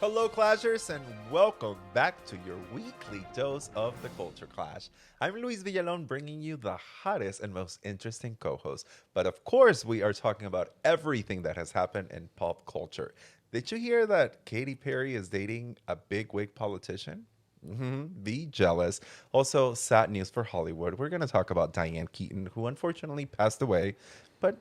Hello, Clashers, and welcome back to your weekly dose of the Culture Clash. I'm Luis Villalón, bringing you the hottest and most interesting co-hosts. But of course, we are talking about everything that has happened in pop culture. Did you hear that Katy Perry is dating a bigwig politician? Be jealous. Also, sad news for Hollywood. We're going to talk about Diane Keaton, who unfortunately passed away, but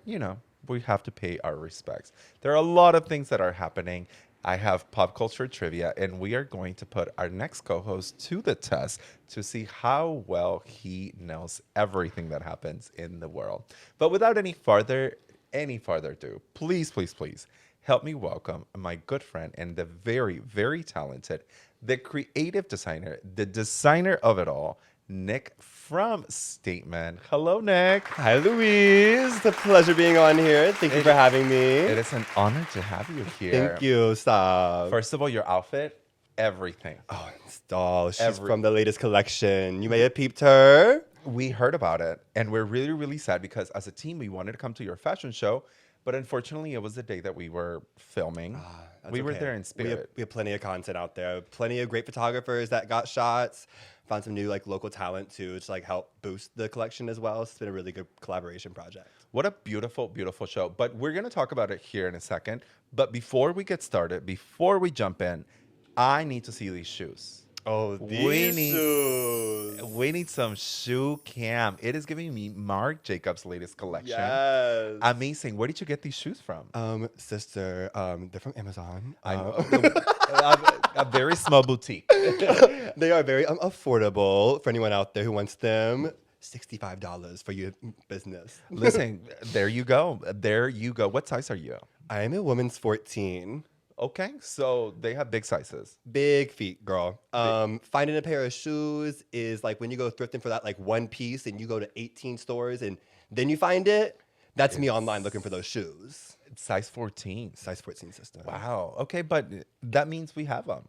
we have to pay our respects. There are a lot of things that are happening. I have pop culture trivia, and we are going to put our next co host to the test to see how well he knows everything that happens in the world. But without any further ado, please help me welcome my good friend and the very talented, the creative designer, the designer of it all, Nick from Statement. Hello, Nick. Hi, Louise. It's a pleasure being on here. Thank you for having me. It is an honor to have you here. Thank you. Stop. First of all, your outfit, everything. Oh, stall. She's from the latest collection. You may have peeped her. We heard about it, and we're really sad because as a team, we wanted to come to your fashion show, but unfortunately, it was the day that we were filming. We were there in spirit. We have plenty of content out there. Plenty of great photographers that got shots. Found some new local talent too to help boost the collection as well. So it's been a really good collaboration project. What a beautiful show. But we're going to talk about it here in a second. But before we get started, before we jump in, I need to see these shoes. Oh, these shoes. We need some shoe cam. It is giving me Marc Jacobs' latest collection. Yes. Amazing. Where did you get these shoes from? Sister, they're from Amazon. I know. A very small boutique. They are very affordable for anyone out there who wants them. $65 for your business. Listen, there you go. What size are you? I am a woman's 14. Okay, so they have big sizes. Big feet, girl. Finding a pair of shoes is like when you go thrifting for that one piece and you go to 18 stores and then you find it. That's me online looking for those shoes. Size 14. Size 14, sister. Wow. Okay, but that means we have them.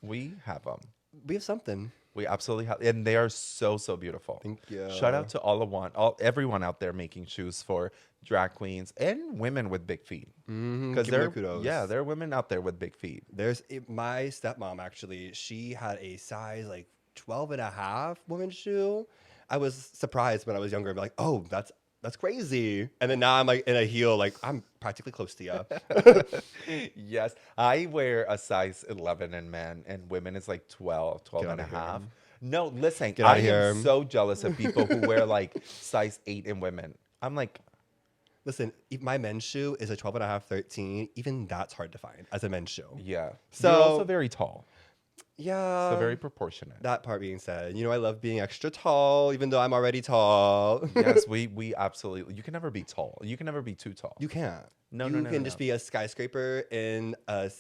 We have them. We have something. We absolutely have, and they are so beautiful. Thank you. Shout out to everyone out there making shoes for drag queens and women with big feet. Because they're kudos. Yeah, there are women out there with big feet. There's my stepmom actually. She had a size 12 and a half women's shoe. I was surprised when I was younger. I'm like, oh, that's crazy. And then now I'm in a heel, I'm practically close to you. Yes. I wear a size 11 in men, and women is 12 and a half. No, listen, I am so jealous of people who wear size 8 in women. I'm like, listen, my men's shoe is a 12 and a half, 13. Even that's hard to find as a men's shoe. Yeah. So, you're also very tall. Yeah. So very proportionate. That part being said, I love being extra tall, even though I'm already tall. Yes, we absolutely. You can never be tall. You can never be too tall. You can't. No. You can just be a skyscraper in a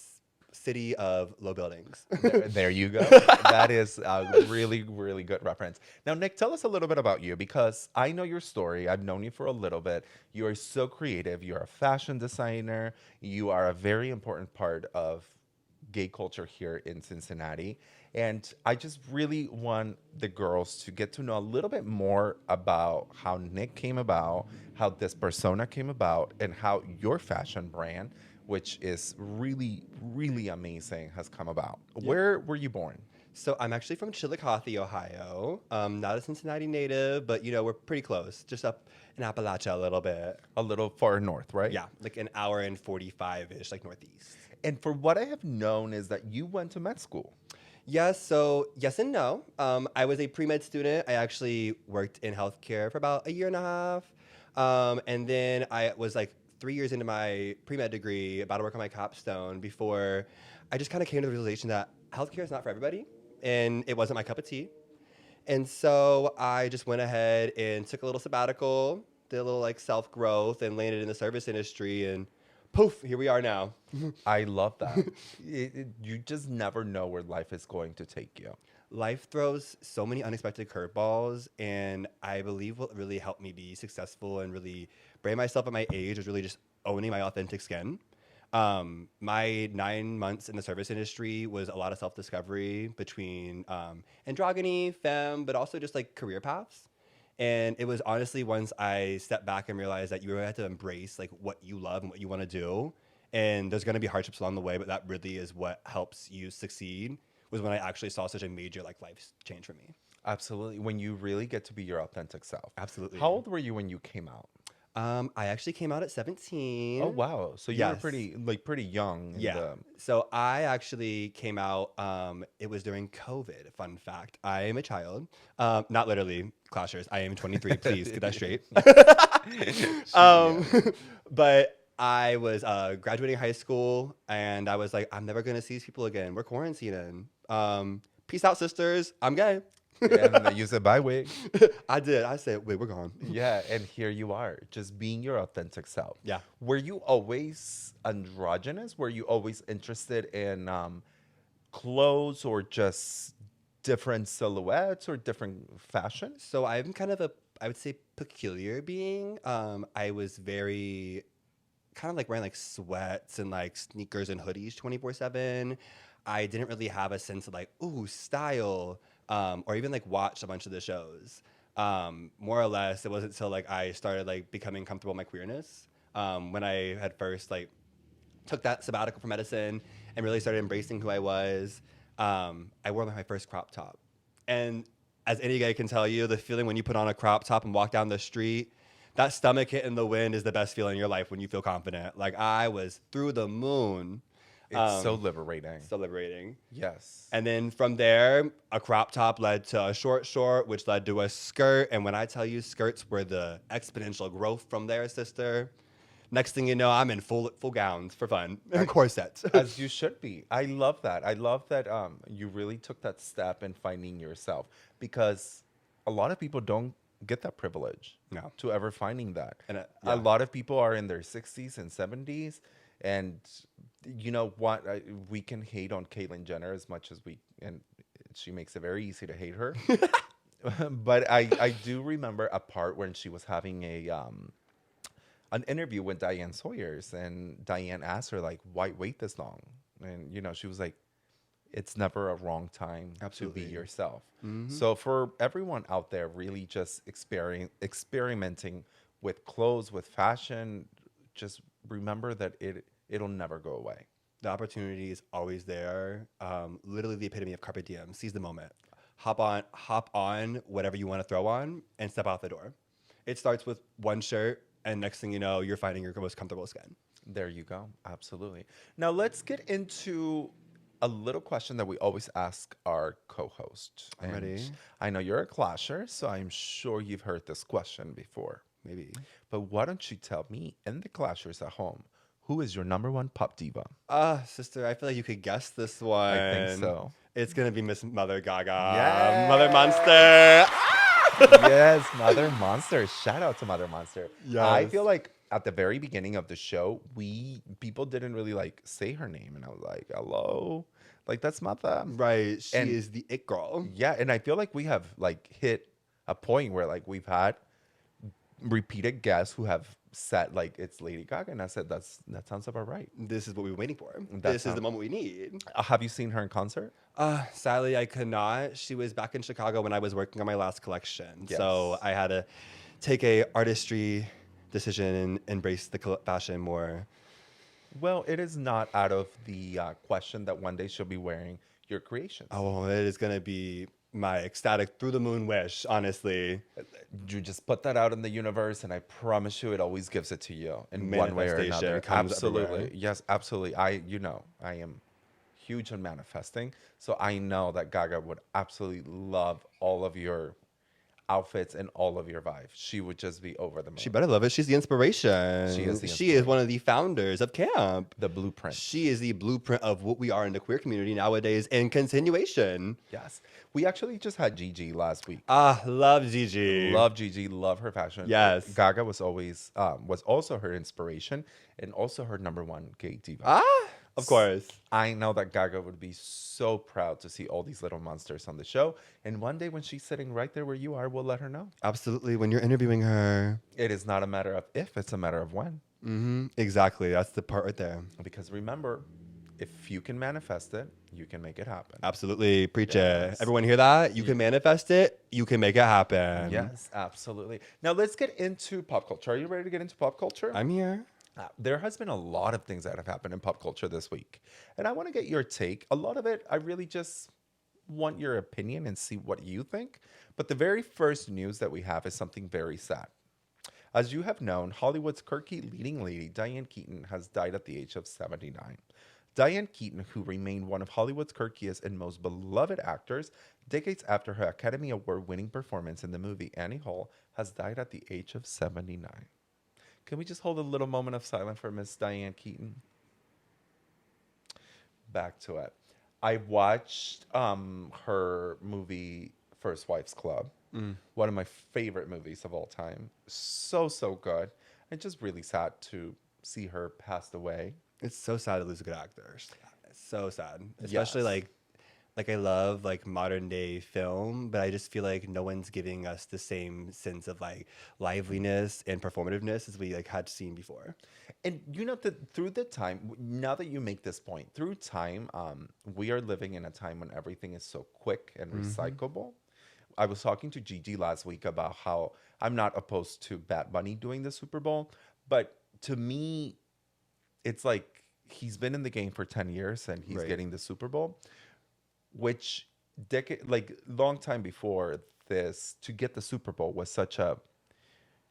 city of low buildings. There you go. That is a really good reference. Now, Nick, tell us a little bit about you because I know your story. I've known you for a little bit. You are so creative. You're a fashion designer. You are a very important part of gay culture here in Cincinnati. And I just really want the girls to get to know a little bit more about how Nick came about, how this persona came about, and how your fashion brand, which is really amazing, has come about. Yep. Where were you born? So I'm actually from Chillicothe, Ohio. Not a Cincinnati native, but we're pretty close, just up in Appalachia a little bit. A little far north, right? Yeah, an hour and 45-ish, northeast. And for what I have known is that you went to med school. Yes, so yes and no. I was a pre-med student. I actually worked in healthcare for about a year and a half. And then I was 3 years into my pre-med degree, about to work on my capstone, before I just kind of came to the realization that healthcare is not for everybody, and it wasn't my cup of tea. And so I just went ahead and took a little sabbatical, did a little self-growth, and landed in the service industry, and poof, here we are now. I love that. You just never know where life is going to take you. Life throws so many unexpected curveballs, and I believe what really helped me be successful and really brand myself at my age was really just owning my authentic skin. My 9 months in the service industry was a lot of self-discovery between androgyny, femme, but also just career paths. And it was honestly once I stepped back and realized that you really have to embrace what you love and what you want to do And there's going to be hardships along the way, but that really is what helps you succeed, was when I actually saw such a major like life change for me. Absolutely. When you really get to be your authentic self. Absolutely. How old were you when you came out? I actually came out at 17. Oh, wow. So you were Yes. pretty young. In Yeah. So I actually came out. It was during COVID. Fun fact. I am a child. Not literally, Clashers. I am 23. Please get that straight. um, but I was graduating high school, and I was like, I'm never gonna see these people again. We're quarantining. Peace out, sisters. I'm gay. And you said, bye, wig. I did. I said, wait, we're gone. Yeah, and here you are, just being your authentic self. Yeah. Were you always androgynous? Were you always interested in clothes or just different silhouettes or different fashion? So I'm kind of I would say, peculiar being. I was very kind of like wearing like sweats and like sneakers and hoodies 24/7. I didn't really have a sense of like, ooh, style, or even like watch a bunch of the shows. More or less, it wasn't until like I started like becoming comfortable in my queerness, when I had first like took that sabbatical from medicine and really started embracing who I was. I wore my first crop top, and as any guy can tell you, the feeling when you put on a crop top and walk down the street, that stomach hit in the wind is the best feeling in your life when you feel confident. Like I was through the moon. It's so liberating. So liberating. Yes. And then from there, a crop top led to a short, which led to a skirt. And when I tell you skirts were the exponential growth from there, sister, next thing you know, I'm in full gowns for fun and corsets. As you should be. I love that. I love that you really took that step in finding yourself, because a lot of people don't get that privilege No. to ever finding that. And a lot of people are in their 60s and 70s, and you know what? We can hate on Caitlyn Jenner as much as and she makes it very easy to hate her. But I do remember a part when she was having an interview with Diane Sawyers, and Diane asked her like, why wait this long? And you know, she was like, it's never a wrong time Absolutely. to be yourself. Mm-hmm. So for everyone out there really just experimenting with clothes, with fashion, just remember that it'll never go away. The opportunity is always there. Literally the epitome of carpe diem. Seize the moment. Hop on whatever you want to throw on and step out the door. It starts with one shirt, and next thing you know, you're finding your most comfortable skin. There you go. Absolutely. Now let's get into a little question that we always ask our co-host. I'm ready. I know you're a clasher, so I'm sure you've heard this question before. Maybe. But why don't you tell me and the clashers at home, who is your number one pop diva? Sister, I feel like you could guess this one. I think so. It's going to be Miss Mother Gaga. Yes. Mother Monster. Yes, Mother Monster. Shout out to Mother Monster. Yes. I feel like at the very beginning of the show, people didn't really like say her name, and I was like, hello, like that's Mother. Right. She And- is the it girl. Yeah, and I feel like we have like hit a point where like we've had repeated guests who have said like it's Lady Gaga, and I said that sounds about right. This is what we were waiting for. That This is sound- the moment we need. Have you seen her in concert? Sadly, I could not. She was back in Chicago when I was working on my last collection. So Yes. I had to take a artistry decision and embrace the fashion more. Well, it is not out of the question that one day she'll be wearing your creations. Oh, it is going to be my ecstatic through the moon wish, honestly. You just put that out in the universe, and I promise you, it always gives it to you in one way or Manifestation another. comes Absolutely, everywhere. yes, absolutely. I am huge on manifesting, so I know that Gaga would absolutely love all of your outfits and all of your vibes. She would just be over the moon. She better love it. She's the inspiration. She is the She is one of the founders of camp. The blueprint. She is the blueprint of what we are in the queer community nowadays in continuation. Yes, we actually just had Gigi last week. Love Gigi. Love Gigi, love her fashion. Yes. Gaga was always was also her inspiration and also her number one gay diva. Of course. I know that Gaga would be so proud to see all these little monsters on the show. And one day when she's sitting right there where you are, we'll let her know. Absolutely. When you're interviewing her. It is not a matter of if, it's a matter of when. Mm-hmm. Exactly. That's the part right there. Because remember, if you can manifest it, you can make it happen. Absolutely. Preach Yes. it. Everyone hear that? You can manifest it. You can make it happen. Yes, absolutely. Now let's get into pop culture. Are you ready to get into pop culture? I'm here. There has been a lot of things that have happened in pop culture this week, and I want to get your take. A lot of it, I really just want your opinion and see what you think. But the very first news that we have is something very sad. As you have known, Hollywood's quirky leading lady, Diane Keaton, has died at the age of 79. Diane Keaton, who remained one of Hollywood's quirkiest and most beloved actors, decades after her Academy Award winning performance in the movie Annie Hall, has died at the age of 79. Can we just hold a little moment of silence for Miss Diane Keaton? Back to it. I watched her movie First Wife's Club, one of my favorite movies of all time. So, so good. And just really sad to see her passed away. It's so sad to lose a good actor. So sad, especially Yes. like I love like modern day film, but I just feel like no one's giving us the same sense of like liveliness and performativeness as we like had seen before. And you know that through the time, now that you make this point, through time, we are living in a time when everything is so quick and recyclable. I was talking to Gigi last week about how I'm not opposed to Bad Bunny doing the Super Bowl, but to me, it's like he's been in the game for 10 years and he's Right. getting the Super Bowl, which decade, like long time before this, to get the Super Bowl was such a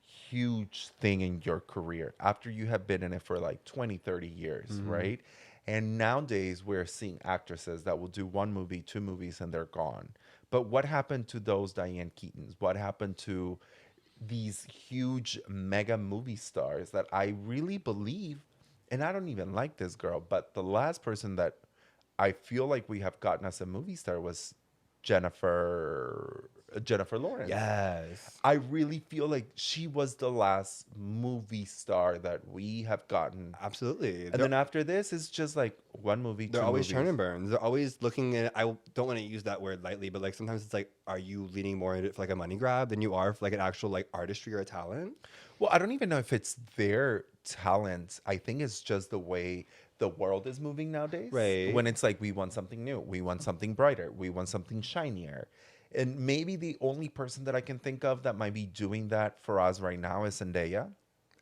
huge thing in your career after you have been in it for like 20, 30 years, right? And nowadays we're seeing actresses that will do one movie, two movies, and they're gone. But what happened to those Diane Keatons? What happened to these huge mega movie stars that I really believe, and I don't even like this girl, but the last person that I feel like we have gotten as a movie star was Jennifer Lawrence. Yes. I really feel like she was the last movie star that we have gotten. Absolutely. And then after this, it's just like one movie, They're two always movies. turn and burns. They're always looking at. I don't want to use that word lightly, but like sometimes it's like, are you leaning more into it for like a money grab than you are for like an actual like artistry or a talent? Well, I don't even know if it's their talent. I think it's just the way the world is moving nowadays. Right. When it's like we want something new, we want something brighter, we want something shinier. And maybe the only person that I can think of that might be doing that for us right now is Zendaya.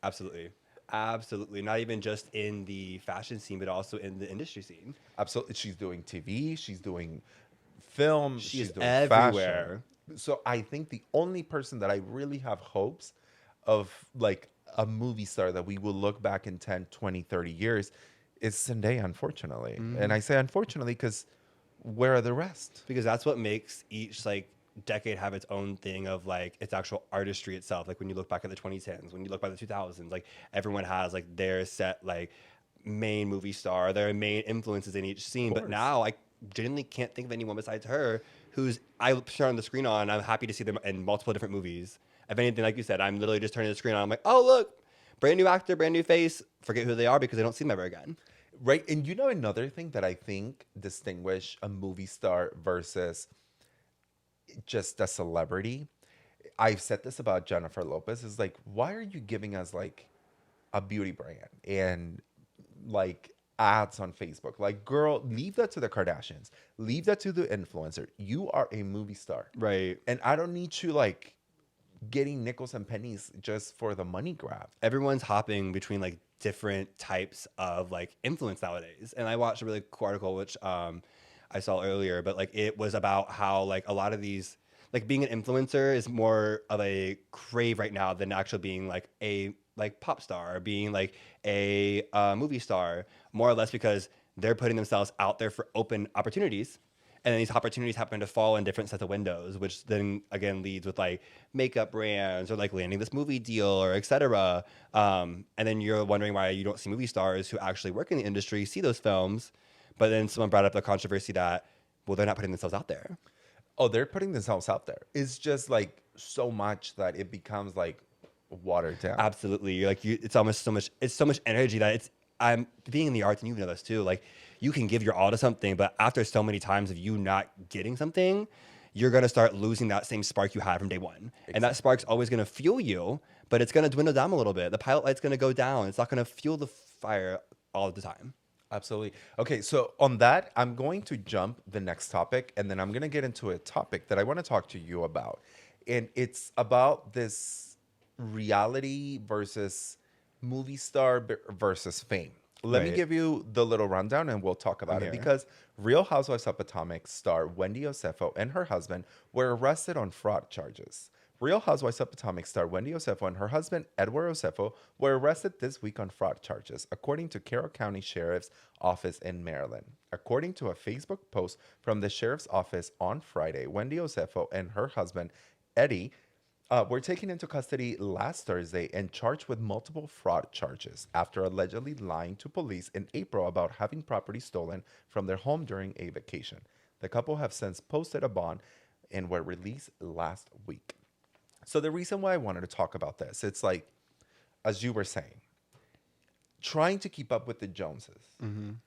Absolutely. Absolutely. Not even just in the fashion scene, but also in the industry scene. Absolutely. She's doing TV, she's doing film, She she's is doing everywhere. fashion. So I think the only person that I really have hopes of like a movie star that we will look back in 10, 20, 30 years is Zendaya, unfortunately. And I say unfortunately because where are the rest? Because that's what makes each like decade have its own thing of like its actual artistry itself. Like when you look back at the 2010s, when you look by the 2000s, like everyone has like their set like main movie star, their main influences in each scene. But course. now I genuinely can't think of anyone besides her who's I turn on the screen on. I'm happy to see them in multiple different movies. If anything, like you said, I'm literally just turning the screen on. I'm like, oh look, brand new actor, brand new face. Forget who they are because I don't see them ever again. Right. And you know, another thing that I think distinguish a movie star versus just a celebrity, I've said this about Jennifer Lopez, is like, why are you giving us like a beauty brand and like ads on Facebook? Like, girl, leave that to the Kardashians, leave that to the influencer. You are a movie star. Right. And I don't need you like getting nickels and pennies just for the money grab. Everyone's hopping between like different types of like influence nowadays. And I watched a really cool article which I saw earlier, but like it was about how like a lot of these like being an influencer is more of a crave right now than actually being like a like pop star or being like a movie star, more or less because they're putting themselves out there for open opportunities. And then these opportunities happen to fall in different sets of windows, which then again leads with like makeup brands or like landing this movie deal or et cetera. And then you're wondering why you don't see movie stars who actually work in the industry see those films. But then someone brought up the controversy that, well, they're not putting themselves out there. Oh, they're putting themselves out there. It's just like so much that it becomes like watered down. Absolutely. You're like, it's almost so much, it's so much energy that I'm being in the arts and you know this too. Like you can give your all to something, but after so many times of you not getting something, you're going to start losing that same spark you had from day one. Exactly. And that spark's always going to fuel you, but it's going to dwindle down a little bit. The pilot light's going to go down. It's not going to fuel the fire all of the time. Absolutely. Okay, so on that, I'm going to jump the next topic, and then I'm going to get into a topic that I want to talk to you about. And it's about this reality versus movie star versus fame. Let me Right. give you the little rundown and we'll talk about I'm it here. because Real Housewives of Potomac star Wendy Osefo and her husband were arrested on fraud charges. Real Housewives of Potomac star Wendy Osefo and her husband Edward Osefo were arrested this week on fraud charges, according to Carroll County Sheriff's Office in Maryland. According to a Facebook post from the Sheriff's Office on Friday, Wendy Osefo and her husband Eddie were taken into custody last Thursday and charged with multiple fraud charges after allegedly lying to police in April about having property stolen from their home during a vacation. The couple have since posted a bond and were released last week. So the reason why I wanted to talk about this, it's like, as you were saying, trying to keep up with the Joneses,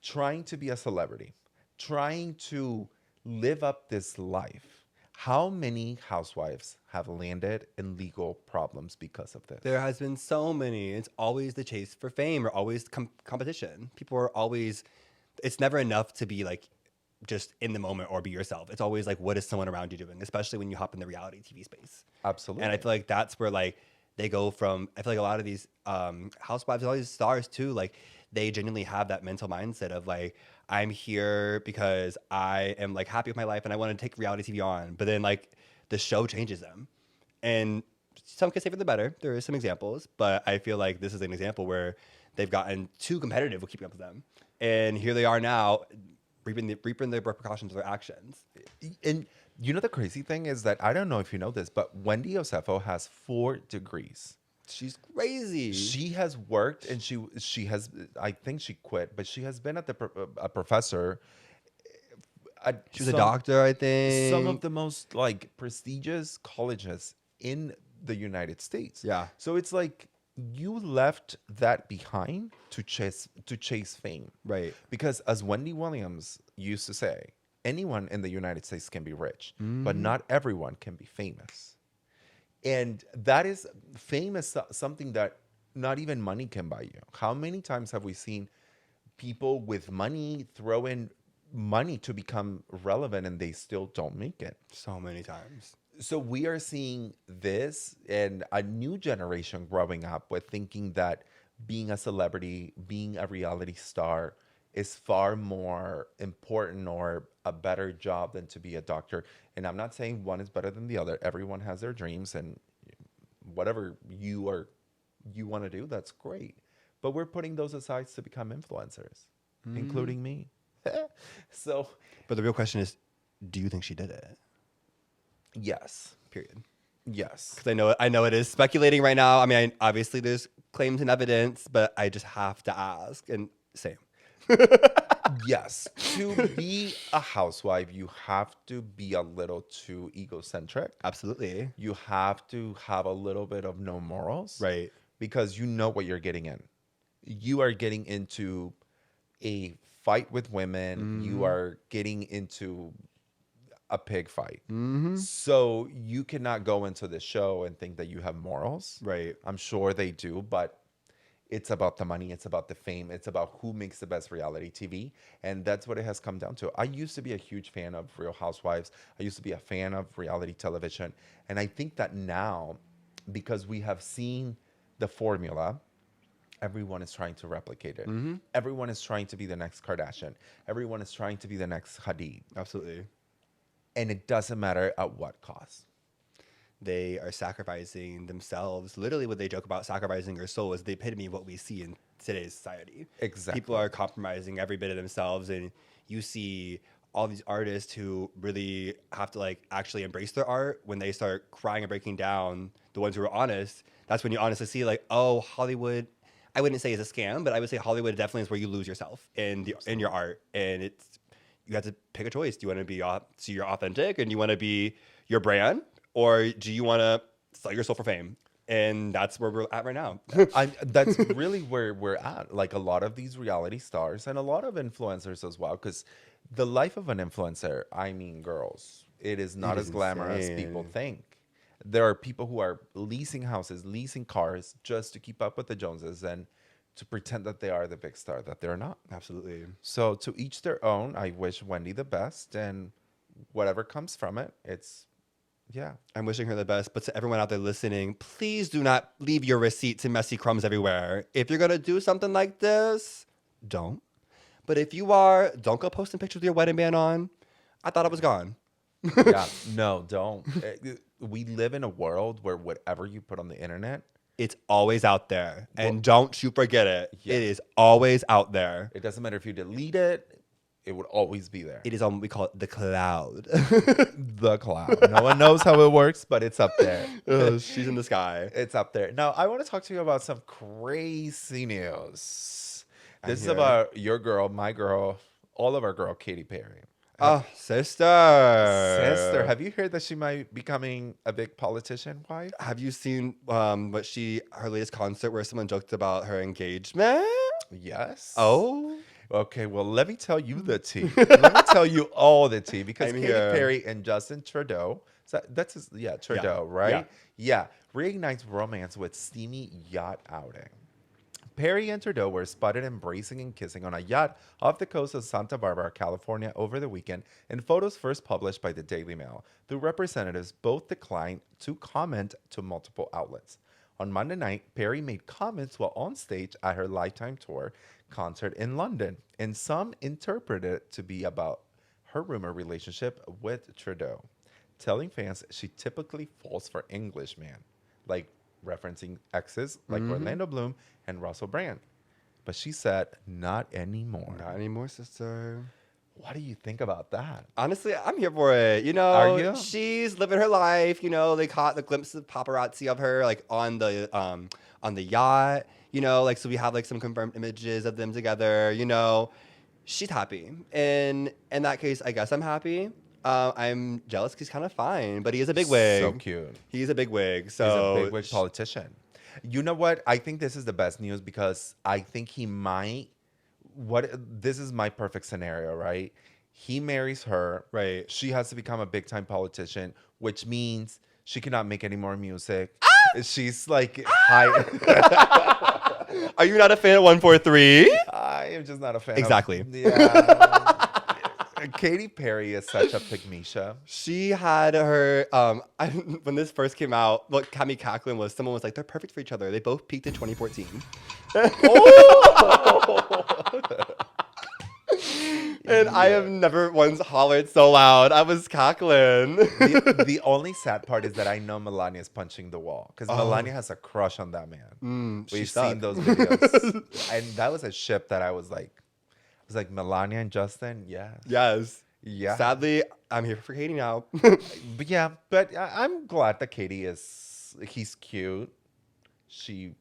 trying to be a celebrity, trying to live up this life. How many housewives have landed in legal problems because of this? There has been so many. It's always the chase for fame or always competition. People are always, it's never enough to be like just in the moment or be yourself. It's always like, what is someone around you doing, especially when you hop in the reality TV space. Absolutely. And I feel like that's where like they go from, I feel like a lot of these housewives, all these stars too, like they genuinely have that mental mindset of like, I'm here because I am like happy with my life and I want to take reality TV on. But then like the show changes them. And some can say for the better. There are some examples, but I feel like this is an example where they've gotten too competitive with keeping up with them. And here they are now reaping the repercussions of their actions. And you know the crazy thing is that I don't know if you know this, but Wendy Osefo has 4 degrees. She's crazy. She has worked and she has, I think she quit, but she has been at a professor at She was a doctor, I think. some of the most like prestigious colleges in the United States. Yeah. So it's like you left that behind to chase fame. Right. Because as Wendy Williams used to say, anyone in the United States can be rich, but not everyone can be famous. And that is fame is something that not even money can buy you. How many times have we seen people with money throw in money to become relevant and they still don't make it? So many times. So we are seeing this and a new generation growing up with thinking that being a celebrity, being a reality star is far more important or a better job than to be a doctor. And I'm not saying one is better than the other. Everyone has their dreams and whatever you want to do, that's great. But we're putting those aside to become influencers, including me. So, But the real question is, do you think she did it? yes. Period. Yes. Because I know it is speculating right now. I mean, obviously there's claims and evidence, but I just have to ask. And same. Yes. To be a housewife, you have to be a little too egocentric. Absolutely. You have to have a little bit of no morals. Right. Because you know what you're getting in. You are getting into a fight with women. You are getting into a pig fight. So you cannot go into the show and think that you have morals. Right. I'm sure they do, but it's about the money. It's about the fame. It's about who makes the best reality TV. And that's what it has come down to. I used to be a huge fan of Real Housewives. I used to be a fan of reality television. And I think that now, because we have seen the formula, everyone is trying to replicate it. Everyone is trying to be the next Kardashian. Everyone is trying to be the next Hadid. Absolutely. And it doesn't matter at what cost. They are sacrificing themselves. Literally, what they joke about sacrificing their soul is the epitome of what we see in today's society. Exactly. People are compromising every bit of themselves, and you see all these artists who really have to like actually embrace their art. When they start crying and breaking down, the ones who are honest, that's when you honestly see like, oh, Hollywood. I wouldn't say is a scam, but I would say Hollywood definitely is where you lose yourself in your art, and you have to pick a choice. Do you want to be so you're authentic and you want to be your brand, or do you want to sell your soul for fame? And that's where we're at right now. That's really where we're at. Like a lot of these reality stars and a lot of influencers as well. Because the life of an influencer, I mean, girls, it is not as glamorous as people think. There are people who are leasing houses, leasing cars just to keep up with the Joneses and to pretend that they are the big star that they're not. Absolutely. So to each their own. I wish Wendy the best, and whatever comes from it, it's Yeah. I'm wishing her the best. But to everyone out there listening, please do not leave your receipts and messy crumbs everywhere. If you're going to do something like this, don't. But if you are, don't go posting pictures with your wedding band on. I thought I was gone. Yeah. No, don't. We live in a world where whatever you put on the internet, It's always out there. And Well- don't you forget it. Yeah. It is always out there. it doesn't matter if you delete it, it would always be there. It is on what we call it the cloud. The cloud. No one knows how it works, but it's up there. She's in the sky. It's up there. Now, I want to talk to you about some crazy news. I'm This is here. about your girl, my girl, all of our girl, Katy Perry. Oh, sister. Sister, have you heard that she might be becoming a big politician wife? Have you seen her latest concert where someone joked about her engagement? Yes. Oh. Okay, well, let me tell you the tea. Let me tell you all the tea because I'm Katy here. Perry and Justin Trudeau, that's his, Trudeau, right? Yeah. Reignites romance with steamy yacht outing. Perry and Trudeau were spotted embracing and kissing on a yacht off the coast of Santa Barbara, California over the weekend in photos first published by the Daily Mail. The representatives both declined to comment to multiple outlets. On Monday night, Perry made comments while on stage at her Lifetime Tour concert in London, and some interpreted it to be about her rumored relationship with Trudeau, telling fans she typically falls for Englishmen, like referencing exes like Orlando Bloom and Russell Brand. But she said, not anymore. Not anymore, sister. What do you think about that? Honestly, I'm here for it. You know, Are you? she's living her life. You know, they caught the glimpse of paparazzi of her like on the yacht. You know, like so we have like some confirmed images of them together. You know, she's happy. And in that case, I guess I'm happy. I'm jealous because he's kind of fine, but he is a big wig. So cute. He's a big wig. So He's a big wig politician. You know what? I think this is the best news because I think he might. This is my perfect scenario, right? He marries her. Right. She has to become a big time politician, which means she cannot make any more music. She's like high. Are you not a fan of 143? I am just not a fan. Exactly. Yeah. Katy Perry is such a pygmisha. She had her when this first came out, what got me cackling was someone was like, they're perfect for each other. They both peaked in 2014. And I have never once hollered so loud. I was cackling. The only sad part is that I know Melania's punching the wall because Melania has a crush on that man. she We've stuck. seen those videos, and that was a ship that I was like Melania and Justin, yes, Yes. yeah. Sadly, I'm here for Katie now. But yeah, but I'm glad that Katie he's cute. I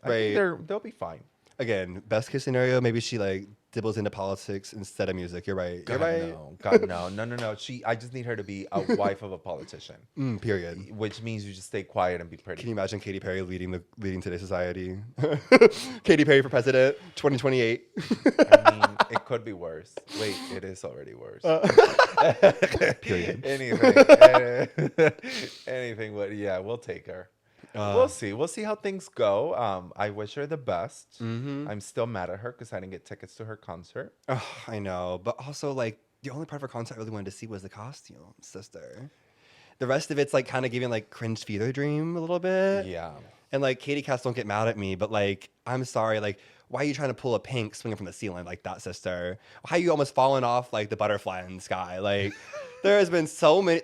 Right. think they'll be fine. Again, best case scenario, maybe she like dibbles into politics instead of music. You're right. You're God, right. no. God, no. I just need her to be a wife of a politician, Period. which means you just stay quiet and be pretty. Can you imagine Katy Perry leading today's society? Katy Perry for president, 2028. I mean, it could be worse. Wait, it is already worse. Period. Anything, but yeah, we'll take her. We'll see. We'll see how things go. I wish her the best. I'm still mad at her because I didn't get tickets to her concert. Oh, I know, but also like the only part of her concert I really wanted to see was the costume, sister. The rest of it's like kind of giving like cringe fever dream a little bit. Yeah. And like Katie Cats don't get mad at me, but like I'm sorry, like why are you trying to pull a pink swinging from the ceiling like that, sister? Why are you almost falling off like the butterfly in the sky? Like there's been so many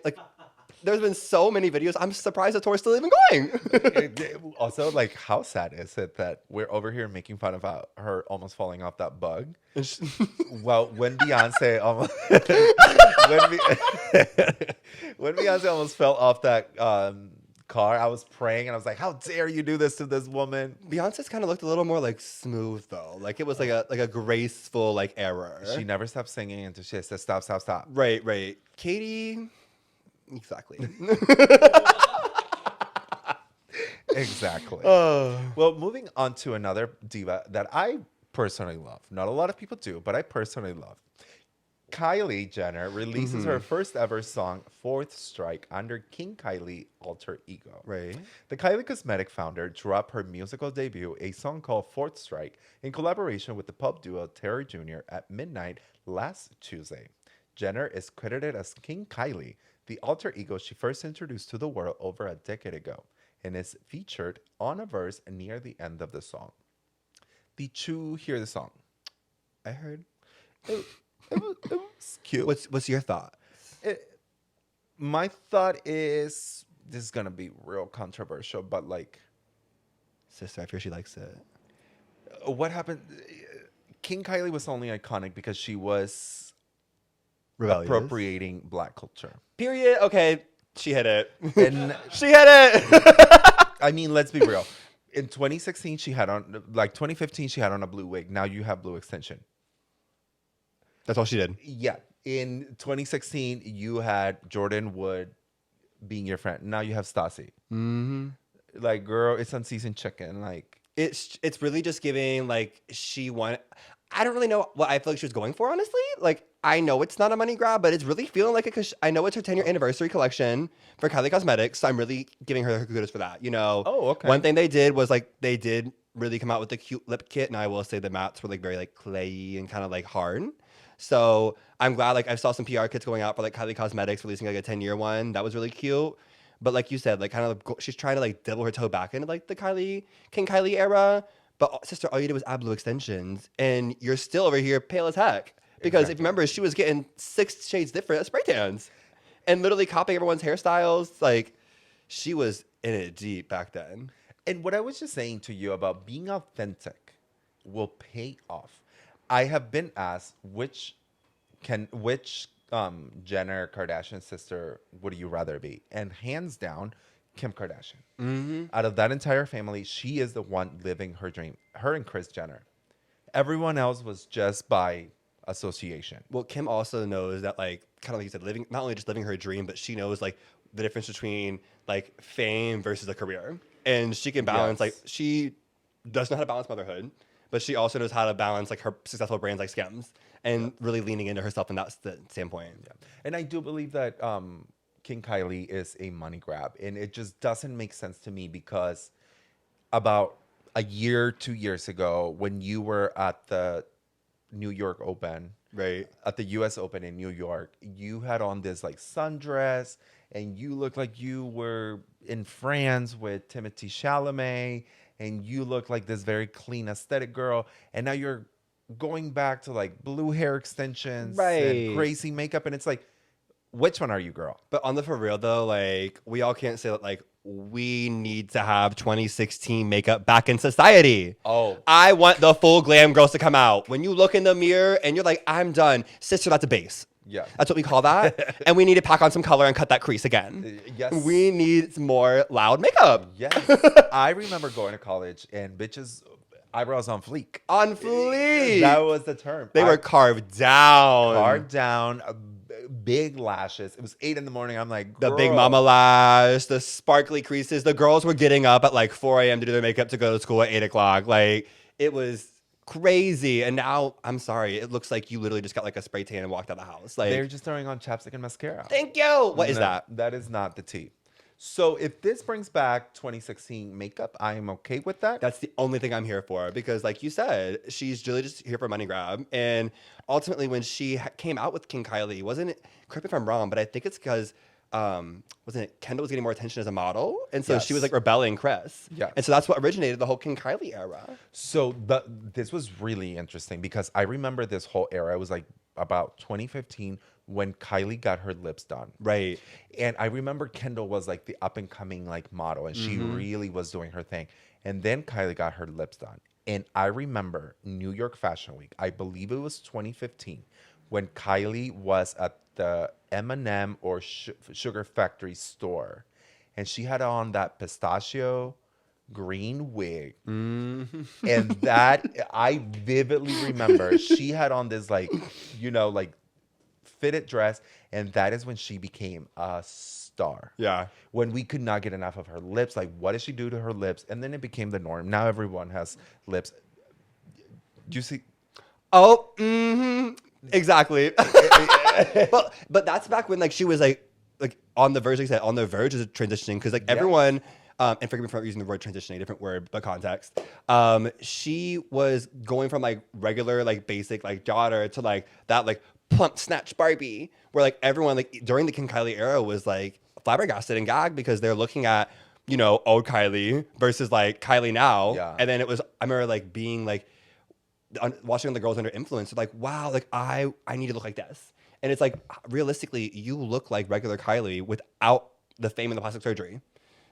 videos. I'm surprised the tour's still even going. Also, like, how sad is it that we're over here making fun of her almost falling off that bug? Well, when Beyonce almost when Beyonce almost fell off that car, I was praying and I was like, "How dare you do this to this woman?" Beyonce's kind of looked a little more like smooth though. Like it was like a graceful like error. She never stopped singing until she said, "Stop, stop, stop." Right. Katie, exactly. Exactly. Well, moving on to another diva that I personally love. Not a lot of people do, but I personally love. Kylie Jenner releases her first ever song, Fourth Strike, under King Kylie alter ego. Right. The Kylie Cosmetic founder dropped her musical debut, a song called Fourth Strike, in collaboration with the pop duo Terry Jr. at midnight last Tuesday. Jenner is credited as King Kylie, the alter ego she first introduced to the world over a decade ago, and is featured on a verse near the end of the song. Did you hear the song? I heard. It was cute. What's your thought? My thought is this is gonna be real controversial, but like, Sister, I fear she likes it. what happened? King Kylie was only iconic because she was Rebellious. appropriating Black culture. Period. Okay, she hit it. And she hit it. I mean, let's be real. In 2016, she had on, like 2015, she had on a blue wig. Now you have blue extension. That's all she did. Yeah. In 2016, you had Jordan Wood being your friend. Now you have Stassi. Mm-hmm. Like, girl, it's unseasoned chicken. Like, It's really just giving like she wanted. I don't really know what I feel like she was going for, honestly. Like, I know it's not a money grab, but it's really feeling like it because I know it's her 10-year anniversary collection for Kylie Cosmetics. So I'm really giving her kudos for that. You know, Oh, okay. One thing they did was like they did really come out with the cute lip kit, and I will say the mattes were like very like clayey and kind of like hard. So I'm glad like I saw some PR kits going out for like Kylie Cosmetics releasing like a 10-year one. That was really cute. But like you said, like kind of she's trying to like dibble her toe back into like the King Kylie era. But sister, all you did was add blue extensions, and you're still over here pale as heck. Because if you remember, she was getting 6 shades different of spray tans, and literally copying everyone's hairstyles. Like she was in it deep back then. and what I was just saying to you about being authentic will pay off. I have been asked which Jenner Kardashian sister would you rather be? And hands down, Kim Kardashian. Mm-hmm. Out of that entire family, she is the one living her dream. Her and Kris Jenner. Everyone else was just by association. Well, Kim also knows that, like, kind of like you said, living not only just living her dream, but she knows like the difference between like fame versus a career, and she can balance. Yes. Like, she does know how to balance motherhood, but she also knows how to balance like her successful brands like Skims, and really leaning into herself in that standpoint. Yeah. And I do believe that King Kylie is a money grab. And it just doesn't make sense to me because about a year, 2 years ago, when you were at the New York Open, Right. at the US Open in New York, you had on this like sundress and you looked like you were in France with Timothée Chalamet and you looked like this very clean aesthetic girl. And now you're going back to like blue hair extensions Right. and crazy makeup. And it's like, which one are you, girl? But on the for real though, like we all can't say that like we need to have 2016 makeup back in society. Oh. I want the full glam girls to come out. When you look in the mirror and you're like, I'm done. Sister, that's a base. Yeah. That's what we call that. And we need to pack on some color and cut that crease again. Yes. We need more loud makeup. Yes. I remember going to college and bitches' eyebrows on fleek. On fleek. That was the term. They were carved down. carved down, big lashes. It was 8 a.m. I'm like, The girl. big mama lash, the sparkly creases. The girls were getting up at like 4 a.m. to do their makeup to go to school at 8 o'clock. Like, it was crazy. And now, I'm sorry, it looks like you literally just got like a spray tan and walked out of the house. Like, They're just throwing on chapstick and mascara. thank you. What is No, that? That is not the tea. So if this brings back 2016 makeup, I am okay with that. That's the only thing I'm here for because, like you said, she's really just here for money grab. And ultimately, when she came out with King Kylie, wasn't it? Correct me if I'm wrong, but I think it's because wasn't it Kendall was getting more attention as a model, and so she was Yes. like rebelling Chris. Yes. And so that's what originated the whole King Kylie era. So this was really interesting because I remember this whole era. It was like about 2015 when Kylie got her lips done. Right. And I remember Kendall was like the up and coming like model and she really was doing her thing. And then Kylie got her lips done. And I remember New York Fashion Week, I believe it was 2015, when Kylie was at the M&M or Sugar Factory store. And she had on that pistachio green wig. And that, I vividly remember she had on this like, you know, like fitted dress. And that is when she became a star. Yeah. When we could not get enough of her lips. Like, what does she do to her lips? And then it became the norm. Now everyone has lips. Do you see? Oh, exactly. but that's back when like she was like on the verge, like I said, on the verge of transitioning because like everyone. And forgive me for using the word transitioning, different word, but context. She was going from like regular, like basic, like daughter to like that, like plump snatch Barbie, where like everyone like during the King Kylie era was like flabbergasted and gagged because they're looking at, you know, old Kylie versus like Kylie now. Yeah. And then it was, I remember like being like watching the girls under influence, like, wow, like I need to look like this. And it's like, realistically, you look like regular Kylie without the fame and the plastic surgery.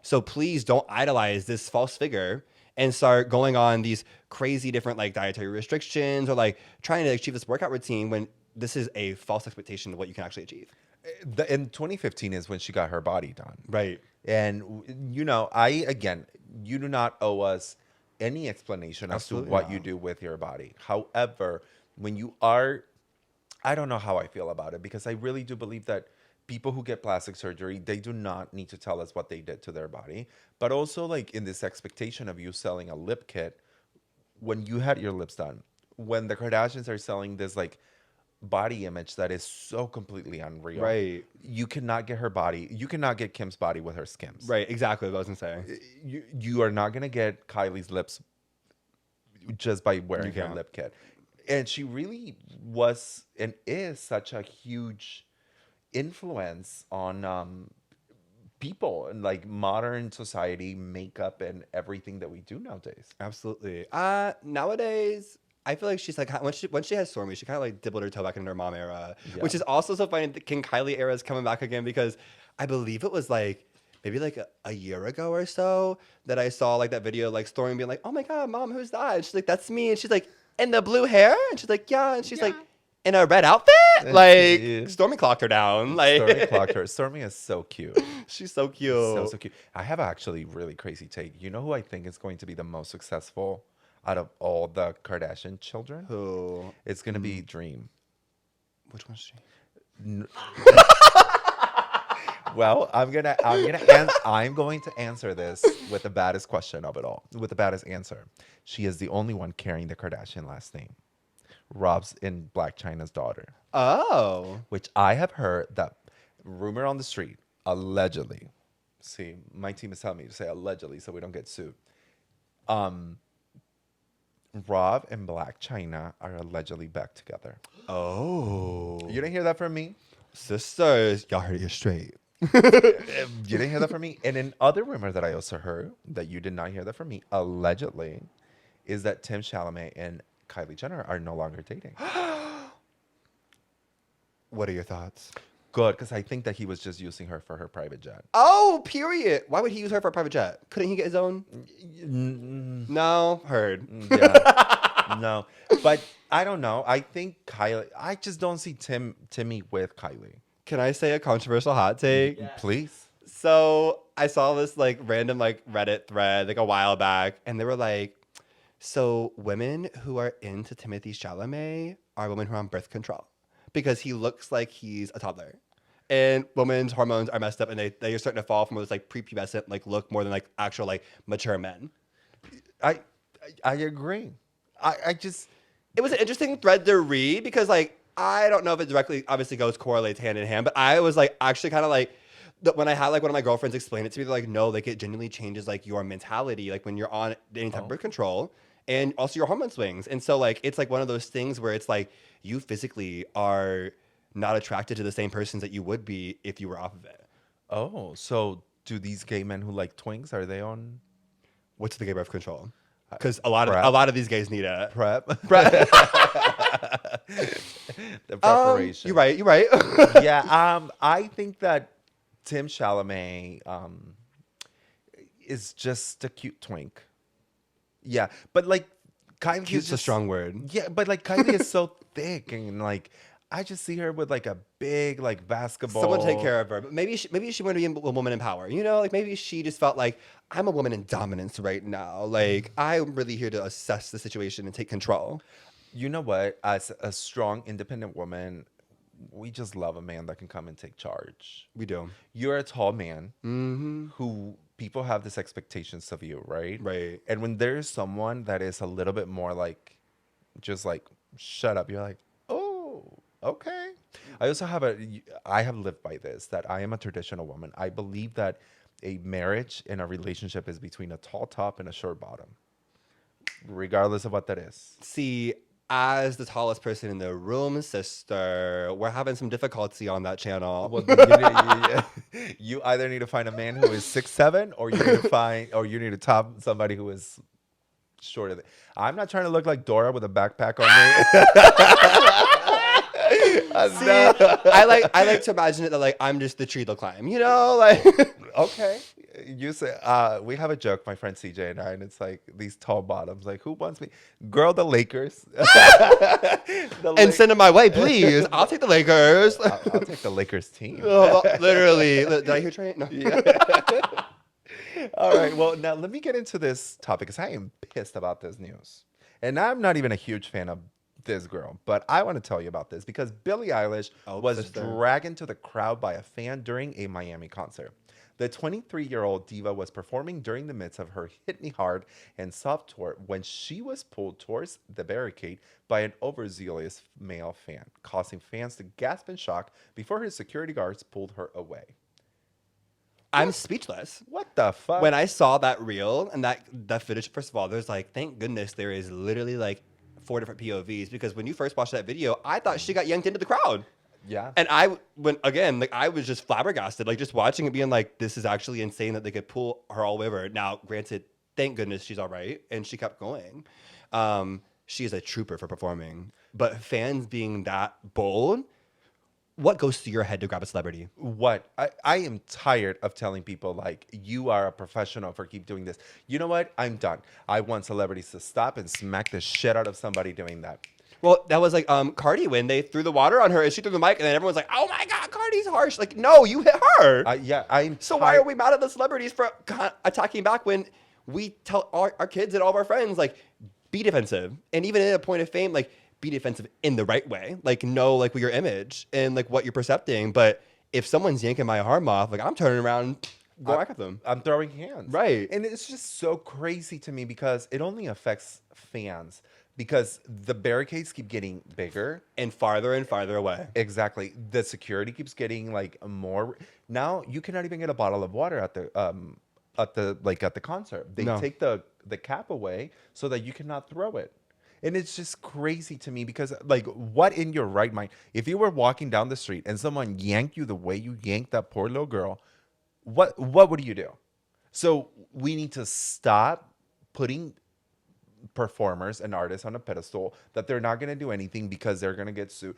So please don't idolize this false figure and start going on these crazy different like dietary restrictions or like trying to achieve this workout routine when this is a false expectation of what you can actually achieve. In 2015 is when she got her body done. Right. And, you know, you do not owe us any explanation as Absolutely to what not. you do with your body. However, when you are, I don't know how I feel about it, because I really do believe that people who get plastic surgery, they do not need to tell us what they did to their body. But also, like, in this expectation of you selling a lip kit, when you had your lips done, when the Kardashians are selling this, like, body image that is so completely unreal. Right. You cannot get her body. You cannot get Kim's body with her Skims. Right. Exactly what I was gonna say. You are not gonna get Kylie's lips just by wearing her can't. lip kit. And she really was and is such a huge influence on people and like modern society, makeup, and everything that we do nowadays. Absolutely. Nowadays, I feel like she's like once she has Stormy, she kind of like dibbled her toe back into her mom era, Yeah. which is also so funny. The King Kylie era is coming back again because I believe it was like maybe like a year ago or so that I saw like that video like Stormy being like, "Oh my God, mom, who's that?" And she's like, "That's me." And she's like, "In the blue hair?" And she's like, "Yeah." And she's like, "In a red outfit?" Like Yeah. Stormy clocked her down. Like Stormy clocked her. Stormy is so cute. she's so cute. So cute. I have actually really crazy take. You know who I think is going to be the most successful out of all the Kardashian children? Who? It's going to be Dream. Which one's she? Well, I'm going to answer this with the baddest question of it all, with the baddest answer. She is the only one carrying the Kardashian last name. Rob's in Black China's daughter, Oh. which I have heard that rumor on the street, allegedly. See, my team is telling me to say allegedly so we don't get sued. Rob and Black China are allegedly back together. Oh. You didn't hear that from me? Sisters, y'all heard it straight. You didn't hear that from me? And in other rumor that I also heard that you did not hear that from me, allegedly, is that Tim Chalamet and Kylie Jenner are no longer dating. What are your thoughts? Good, because I think that he was just using her for her private jet. Oh, period. Why would he use her for a private jet? Couldn't he get his own? No, heard. Yeah. No. But I don't know. I think Kylie, I just don't see Timmy with Kylie. Can I say a controversial hot take? Please. So I saw this like random like Reddit thread like a while back, and they were like, so women who are into Timothy Chalamet are women who are on birth control because he looks like he's a toddler. And women's hormones are messed up, and they are starting to fall from this like prepubescent like look more than like actual like mature men. I agree. I just It was an interesting thread to read because like I don't know if it directly obviously correlates hand in hand, but I was like actually kind of like when I had like one of my girlfriends explain it to me, they're like, no, like it genuinely changes like your mentality, like when you're on any type of birth control and also your hormone swings. And so like it's like one of those things where it's like you physically are not attracted to the same persons that you would be if you were off of it. Oh, so do these gay men who like twinks, are they on What's the gay birth control? Because a lot Prep. of these guys need it. prep? Prep. The preparation. You're right. You're right. Yeah. I think that Tim Chalamet is just a cute twink. Yeah, but like Kylie Cute's is a just strong word. Yeah, but like Kylie is so thick, and like I just see her with like a big like basketball. Someone take care of her. But maybe she wanted to be a woman in power. You know, like maybe she just felt like I'm a woman in dominance right now. Like I'm really here to assess the situation and take control. You know what? As a strong, independent woman, we just love a man that can come and take charge. We do. You're a tall man Mm-hmm. who people have these expectations of you, right? Right. And when there's someone that is a little bit more like, just like, shut up, you're like, oh, okay. I also have I have lived by this, that I am a traditional woman. I believe that a marriage and a relationship is between a tall top and a short bottom, regardless of what that is. See, as the tallest person in the room, sister, we're having some difficulty on that channel. Well, you either need to find a man who is 6'7", or you need to top somebody who is shorter. I'm not trying to look like Dora with a backpack on me. See, No. I like to imagine it that like I'm just the tree they'll climb, you know, like. Okay. You say we have a joke, my friend CJ and I, and it's like these tall bottoms. Like, who wants me? Girl, the Lakers. And send them my way, please. I'll take the Lakers. I'll take the Lakers team. Literally. Did I hear Trey? No. Yeah. All right. Well, now let me get into this topic because I am pissed about this news. And I'm not even a huge fan of this girl, but I want to tell you about this because Billie Eilish was dragged into the crowd by a fan during a Miami concert. The 23-year-old diva was performing during the midst of her Hit Me Hard and Soft tour when she was pulled towards the barricade by an overzealous male fan, causing fans to gasp in shock before her security guards pulled her away. I'm speechless. What the fuck? When I saw that reel and that footage, first of all, there's like, thank goodness there is literally like 4 different POVs because when you first watched that video, I thought she got yanked into the crowd. Yeah. And I was just flabbergasted, like just watching it being like, this is actually insane that they could pull her all over. Now, granted, thank goodness she's all right. And she kept going. She is a trooper for performing, but fans being that bold, what goes through your head to grab a celebrity? What? I am tired of telling people like, you are a professional for keep doing this. You know what? I'm done. I want celebrities to stop and smack the shit out of somebody doing that. Well, that was like Cardi when they threw the water on her and she threw the mic, and then everyone's like, "Oh my God, Cardi's harsh!" Like, no, you hit her. So why are we mad at the celebrities for attacking back when we tell our kids and all of our friends like, be defensive, and even in a point of fame, like be defensive in the right way, like know like your image and like what you're percepting. But if someone's yanking my arm off, like I'm turning around, go back at them. I'm throwing hands, right? And it's just so crazy to me because it only affects fans. Because the barricades keep getting bigger and farther away. Exactly. The security keeps getting like more. Now you cannot even get a bottle of water at the concert. They take the cap away so that you cannot throw it. And it's just crazy to me because like, what in your right mind, if you were walking down the street and someone yanked you the way you yanked that poor little girl, what would you do? So we need to stop putting performers and artists on a pedestal that they're not going to do anything because they're going to get sued.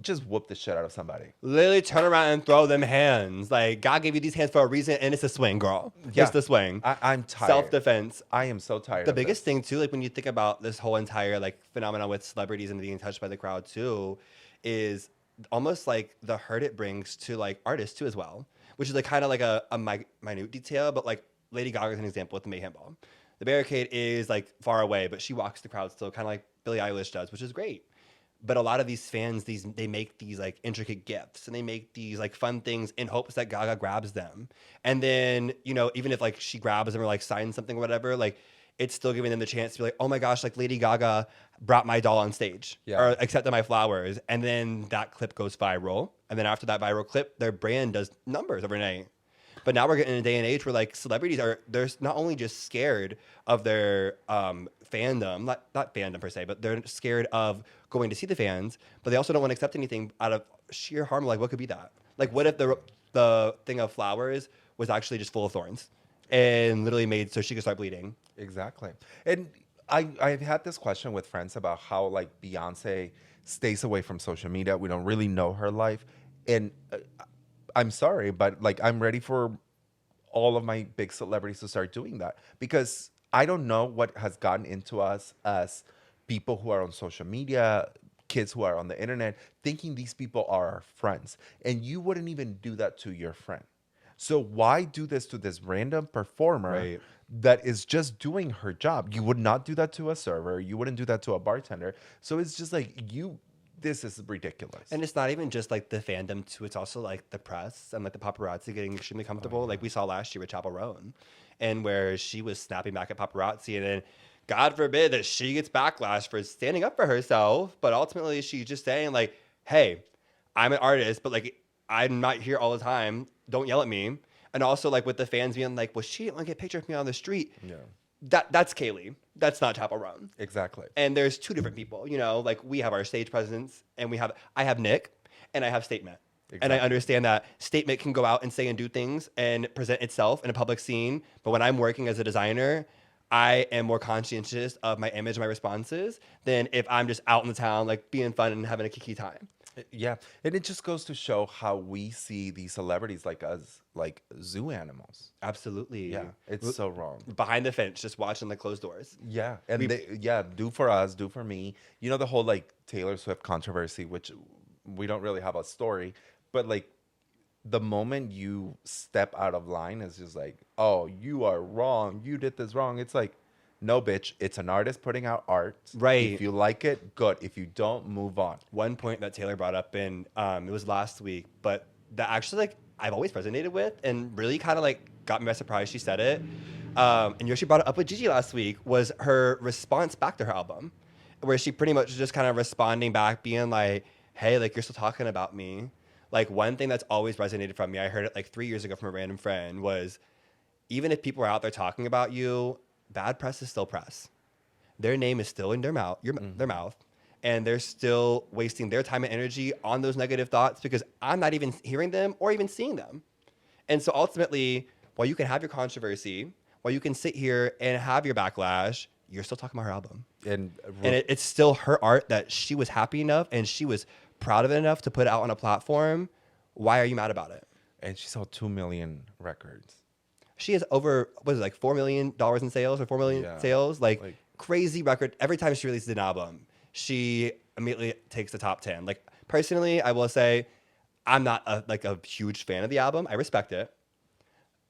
Just whoop the shit out of somebody. Literally turn around and throw them hands. Like, God gave you these hands for a reason, and it's a swing, girl. Yeah. It's the swing. I'm tired. Self-defense. I am so tired. The biggest thing too, like when you think about this whole entire like phenomenon with celebrities and being touched by the crowd too, is almost like the hurt it brings to like artists too as well, which is like kind of like a minute detail, but like Lady Gaga is an example with the Mayhem Ball. The barricade is like far away, but she walks the crowd still, kind of like Billie Eilish does, which is great. But a lot of these fans, they make these like intricate gifts and they make these like fun things in hopes that Gaga grabs them. And then, you know, even if like she grabs them or like signs something or whatever, like it's still giving them the chance to be like, oh my gosh, like Lady Gaga brought my doll on stage or accepted my flowers. And then that clip goes viral. And then after that viral clip, their brand does numbers overnight. But now we're getting in a day and age where like celebrities they're not only just scared of their fandom, not fandom per se, but they're scared of going to see the fans, but they also don't want to accept anything out of sheer harm. Like, what could be that? Like, what if the thing of flowers was actually just full of thorns and literally made so she could start bleeding? Exactly. And I've had this question with friends about how like Beyonce stays away from social media. We don't really know her life. And I'm sorry, but like I'm ready for all of my big celebrities to start doing that because I don't know what has gotten into us as people who are on social media, kids who are on the internet, thinking these people are our friends. And you wouldn't even do that to your friend. So why do this to this random performer that is just doing her job? You would not do that to a server. You wouldn't do that to a bartender. So it's just like this is ridiculous. And it's not even just like the fandom too. It's also like the press and like the paparazzi getting extremely comfortable. Like we saw last year with Chappell Roan, and where she was snapping back at paparazzi, and then God forbid that she gets backlash for standing up for herself. But ultimately she's just saying like, hey, I'm an artist, but like I'm not here all the time. Don't yell at me. And also like with the fans being like, well, she didn't want to get a picture of me on the street. Yeah. That's Kaylee. That's not Chapel Roan. Exactly. And there's two different people, you know, like we have our stage presence and I have Nick and I have Statement. Exactly. And I understand that Statement can go out and say and do things and present itself in a public scene. But when I'm working as a designer, I am more conscientious of my image and my responses than if I'm just out in the town, like being fun and having a kiki time. Yeah. And it just goes to show how we see these celebrities like us, like zoo animals. Absolutely. Yeah. It's so wrong. Behind the fence, just watching the closed doors. Yeah. And do for us, do for me. You know, the whole like Taylor Swift controversy, which we don't really have a story, but like the moment you step out of line is just like, oh, you are wrong. You did this wrong. It's like, no, bitch. It's an artist putting out art. Right. If you like it, good. If you don't, move on. One point that Taylor brought up it was last week, but that actually like I've always resonated with and really kind of like got me by surprise. She said it. And you actually brought it up with Gigi last week was her response back to her album, where she pretty much just kind of responding back, being like, hey, like you're still talking about me. Like one thing that's always resonated from me, I heard it like 3 years ago from a random friend, was even if people are out there talking about you, bad press is still press. Their name is still in their mouth, their mouth, and they're still wasting their time and energy on those negative thoughts because I'm not even hearing them or even seeing them. And so ultimately, while you can have your controversy, while you can sit here and have your backlash, you're still talking about her album. And it's still her art that she was happy enough and she was proud of it enough to put it out on a platform. Why are you mad about it? And she sold 2 million records. She has over, what is it, like $4 million in sales or 4 million sales? Like crazy record. Every time she releases an album, she immediately takes the top 10. Like personally, I will say I'm not a huge fan of the album. I respect it.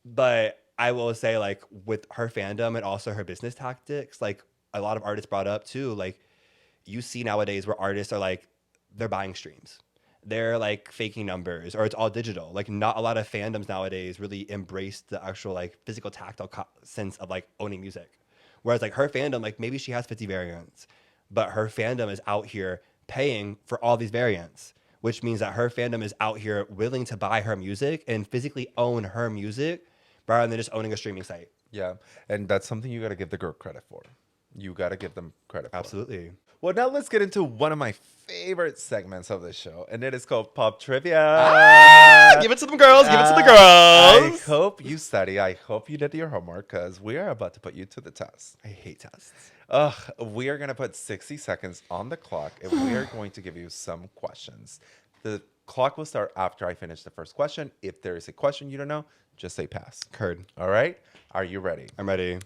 But I will say like with her fandom and also her business tactics, like a lot of artists brought up too, like you see nowadays where artists are like, they're buying streams. They're like faking numbers or it's all digital. Like not a lot of fandoms nowadays really embrace the actual like physical tactile sense of like owning music. Whereas like her fandom, like maybe she has 50 variants, but her fandom is out here paying for all these variants, which means that her fandom is out here willing to buy her music and physically own her music rather than just owning a streaming site. Yeah. And that's something you got to give the girl credit for. You got to give them credit for. Absolutely. Well, now let's get into one of my favorite segments of the show, and it is called Pop Trivia. Give it to them girls. Give it to the girls. I hope you study. I hope you did your homework because we are about to put you to the test. I hate tests. We are going to put 60 seconds on the clock, and we are going to give you some questions. The clock will start after I finish the first question. If there is a question you don't know, just say pass. Heard. All right? Are you ready? I'm ready.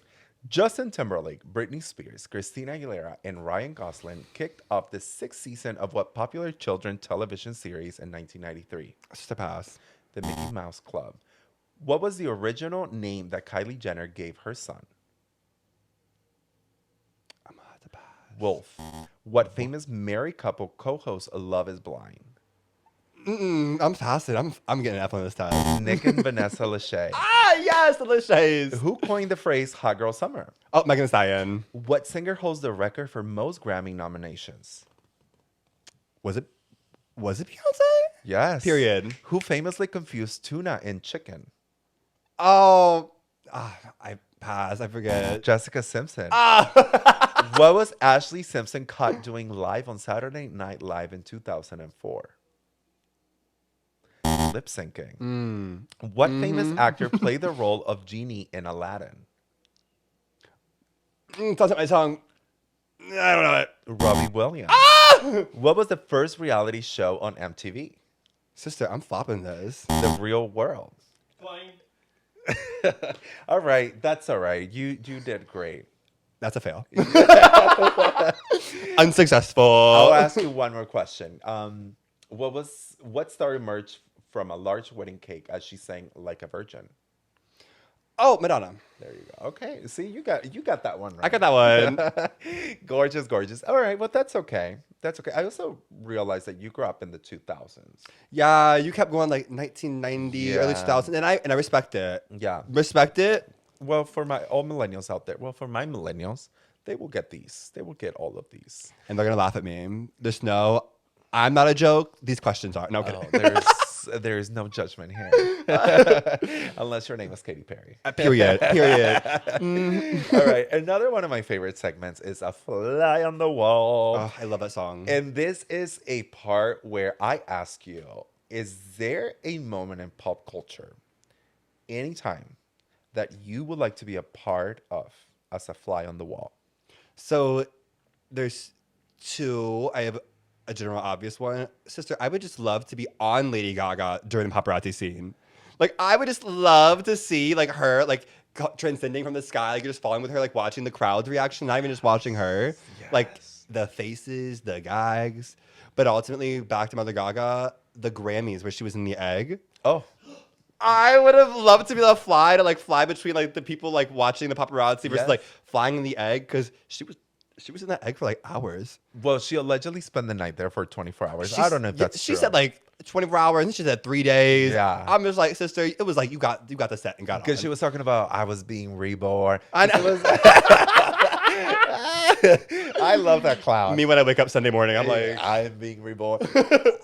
Justin Timberlake, Britney Spears, Christina Aguilera, and Ryan Gosling kicked off the 6th season of what popular children's television series in 1993? Just a pass. The Mickey Mouse Club. What was the original name that Kylie Jenner gave her son? I'm gonna have to pass. Wolf. What famous married couple co-hosts Love is Blind? I'm passing. I'm getting an F on this time. Nick and Vanessa Lachey. Yes, the Lachey's. Who coined the phrase Hot Girl Summer? Oh, Megan Thee Stallion. What singer holds the record for most Grammy nominations? Was it Beyonce? Yes. Period. Who famously confused tuna and chicken? Oh, I pass. I forget. Jessica Simpson. What was Ashley Simpson caught doing live on Saturday Night Live in 2004? Lip syncing. What famous actor played the role of Genie in Aladdin? Toss up my tongue. I don't know it. Robbie Williams. What was the first reality show on MTV? Sister, I'm flopping this. The Real World. Fine. All right, that's all right. You did great. That's a fail. Unsuccessful. I'll ask you one more question. What star emerged from a large wedding cake as she sang Like a Virgin? Oh, Madonna. There you go. Okay. See, you got that one right. I got that one. Gorgeous, gorgeous. All right. Well, that's okay. That's okay. I also realized that you grew up in the 2000s. Yeah, you kept going like 1990, early 2000, and I respect it. Yeah. Respect it. Well, for all millennials out there, for my millennials, they will get these. They will get all of these. And they're going to laugh at me. Just know, I'm not a joke. These questions are. No, I'm kidding. There's There is no judgment here. Unless your name is Katy Perry. Period. Period. All right. Another one of my favorite segments is A Fly on the Wall. Oh, I love that song. And this is a part where I ask you, is there a moment in pop culture, anytime, that you would like to be a part of as a fly on the wall? So there's two. I have a general obvious one. Sister, I would just love to be on Lady Gaga during the paparazzi scene. Like, I would just love to see, like, her, like, transcending from the sky. Like, you're just falling with her, like, watching the crowd's reaction, not even just watching her. Yes. Like, the faces, the gags. But ultimately, back to Mother Gaga, the Grammys where she was in the egg. Oh, I would have loved to be able to fly between, like, the people, like, watching the paparazzi versus, Yes. like, flying in the egg. Because she was in that egg for, like, hours. well, she allegedly spent the night there for 24 hours. I don't know if that's She true. said like 24 hours, and she said 3 days. Yeah. I'm just like, sister, it was like you got the set and got on. Because she was talking about I was being reborn. I know. I love that clown. Me when I wake up Sunday morning, I'm like, I'm being reborn.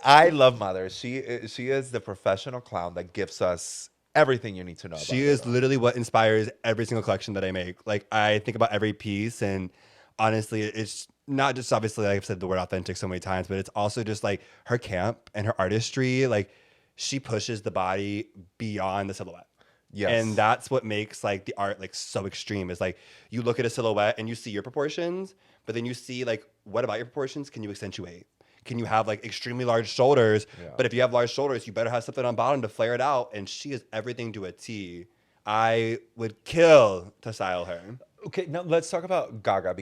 I love Mother. She is the professional clown that gives us everything you need to know. she about is her. literally what inspires every single collection that I make. Like, I think about every piece, and honestly, it's not just obviously, like I've said the word authentic so many times, but it's also just like her camp and her artistry. Like, she pushes the body beyond the silhouette. Yes. And that's what makes like the art like so extreme, is like you look at a silhouette and you see your proportions, but then you see like, what about your proportions can you accentuate? Can you have like extremely large shoulders? Yeah. But if you have large shoulders, you better have something on bottom to flare it out. And she is everything to a T. I would kill to style her. Okay, now let's talk about Gaga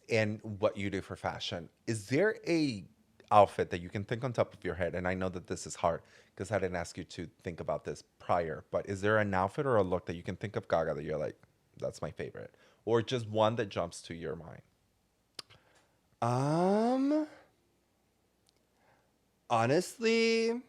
and what you do for fashion. Is there a outfit that you can think on top of your head? And I know that this is hard because I didn't ask you to think about this prior, but is there an outfit or a look that you can think of Gaga that you're like, that's my favorite? Or just one that jumps to your mind? Honestly,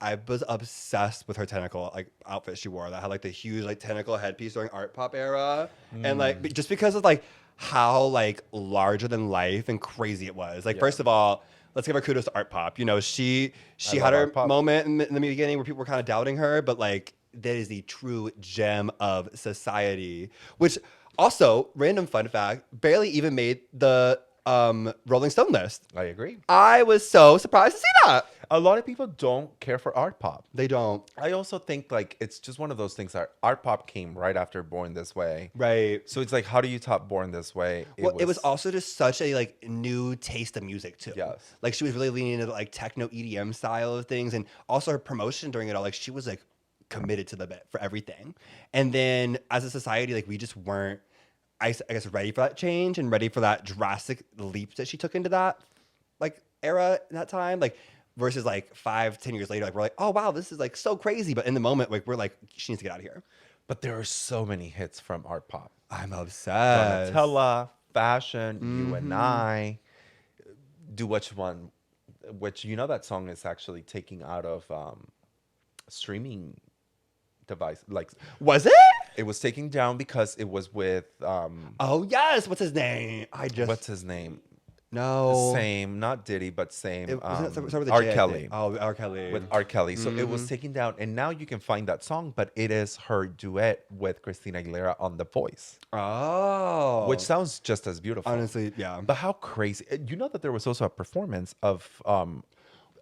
I was obsessed with her tentacle like outfit she wore that had like the huge like tentacle headpiece during art pop era, and like just because of like how like larger than life and crazy it was. Like, Yeah. first of all, let's give her kudos to art pop. You know, she I had love her art pop. moment in the beginning where people were kind of doubting her, but like that is the true gem of society. Which also, random fun fact, barely even made the Rolling Stone list. I agree. I was so surprised to see that. A lot of people don't care for art pop. They don't. I also think like it's just one of those things that art pop came right after Born This Way. Right. So it's like, how do you top Born This Way? Well, it was also just such a like new taste of music too. Yes. Like, she was really leaning into like techno EDM style of things, and also her promotion during it all. Like, she was like committed to the bit for everything. And then as a society, like, we just weren't, I guess, ready for that change and ready for that drastic leap that she took into that like era in that time. Like, versus like 5-10 years later, like we're like, oh wow, this is like so crazy. But in the moment, like, we're like, she needs to get out of here. But there are so many hits from art pop. I'm obsessed. Donatella, Fashion, You and I. Do What You Want, which you know that song is actually taking out of streaming device. Like, Was it? it was taken down because it was with Oh yes. What's his name? what's his name? No. Same, not Diddy, but same. Wasn't it start with a R. J, I Kelly. think? Oh, R. Kelly. With R. Kelly. So it was taken down, and now you can find that song, but it is her duet with Christina Aguilera on The Voice, Oh. which sounds just as beautiful. honestly, yeah. But how crazy! You know that there was also a performance of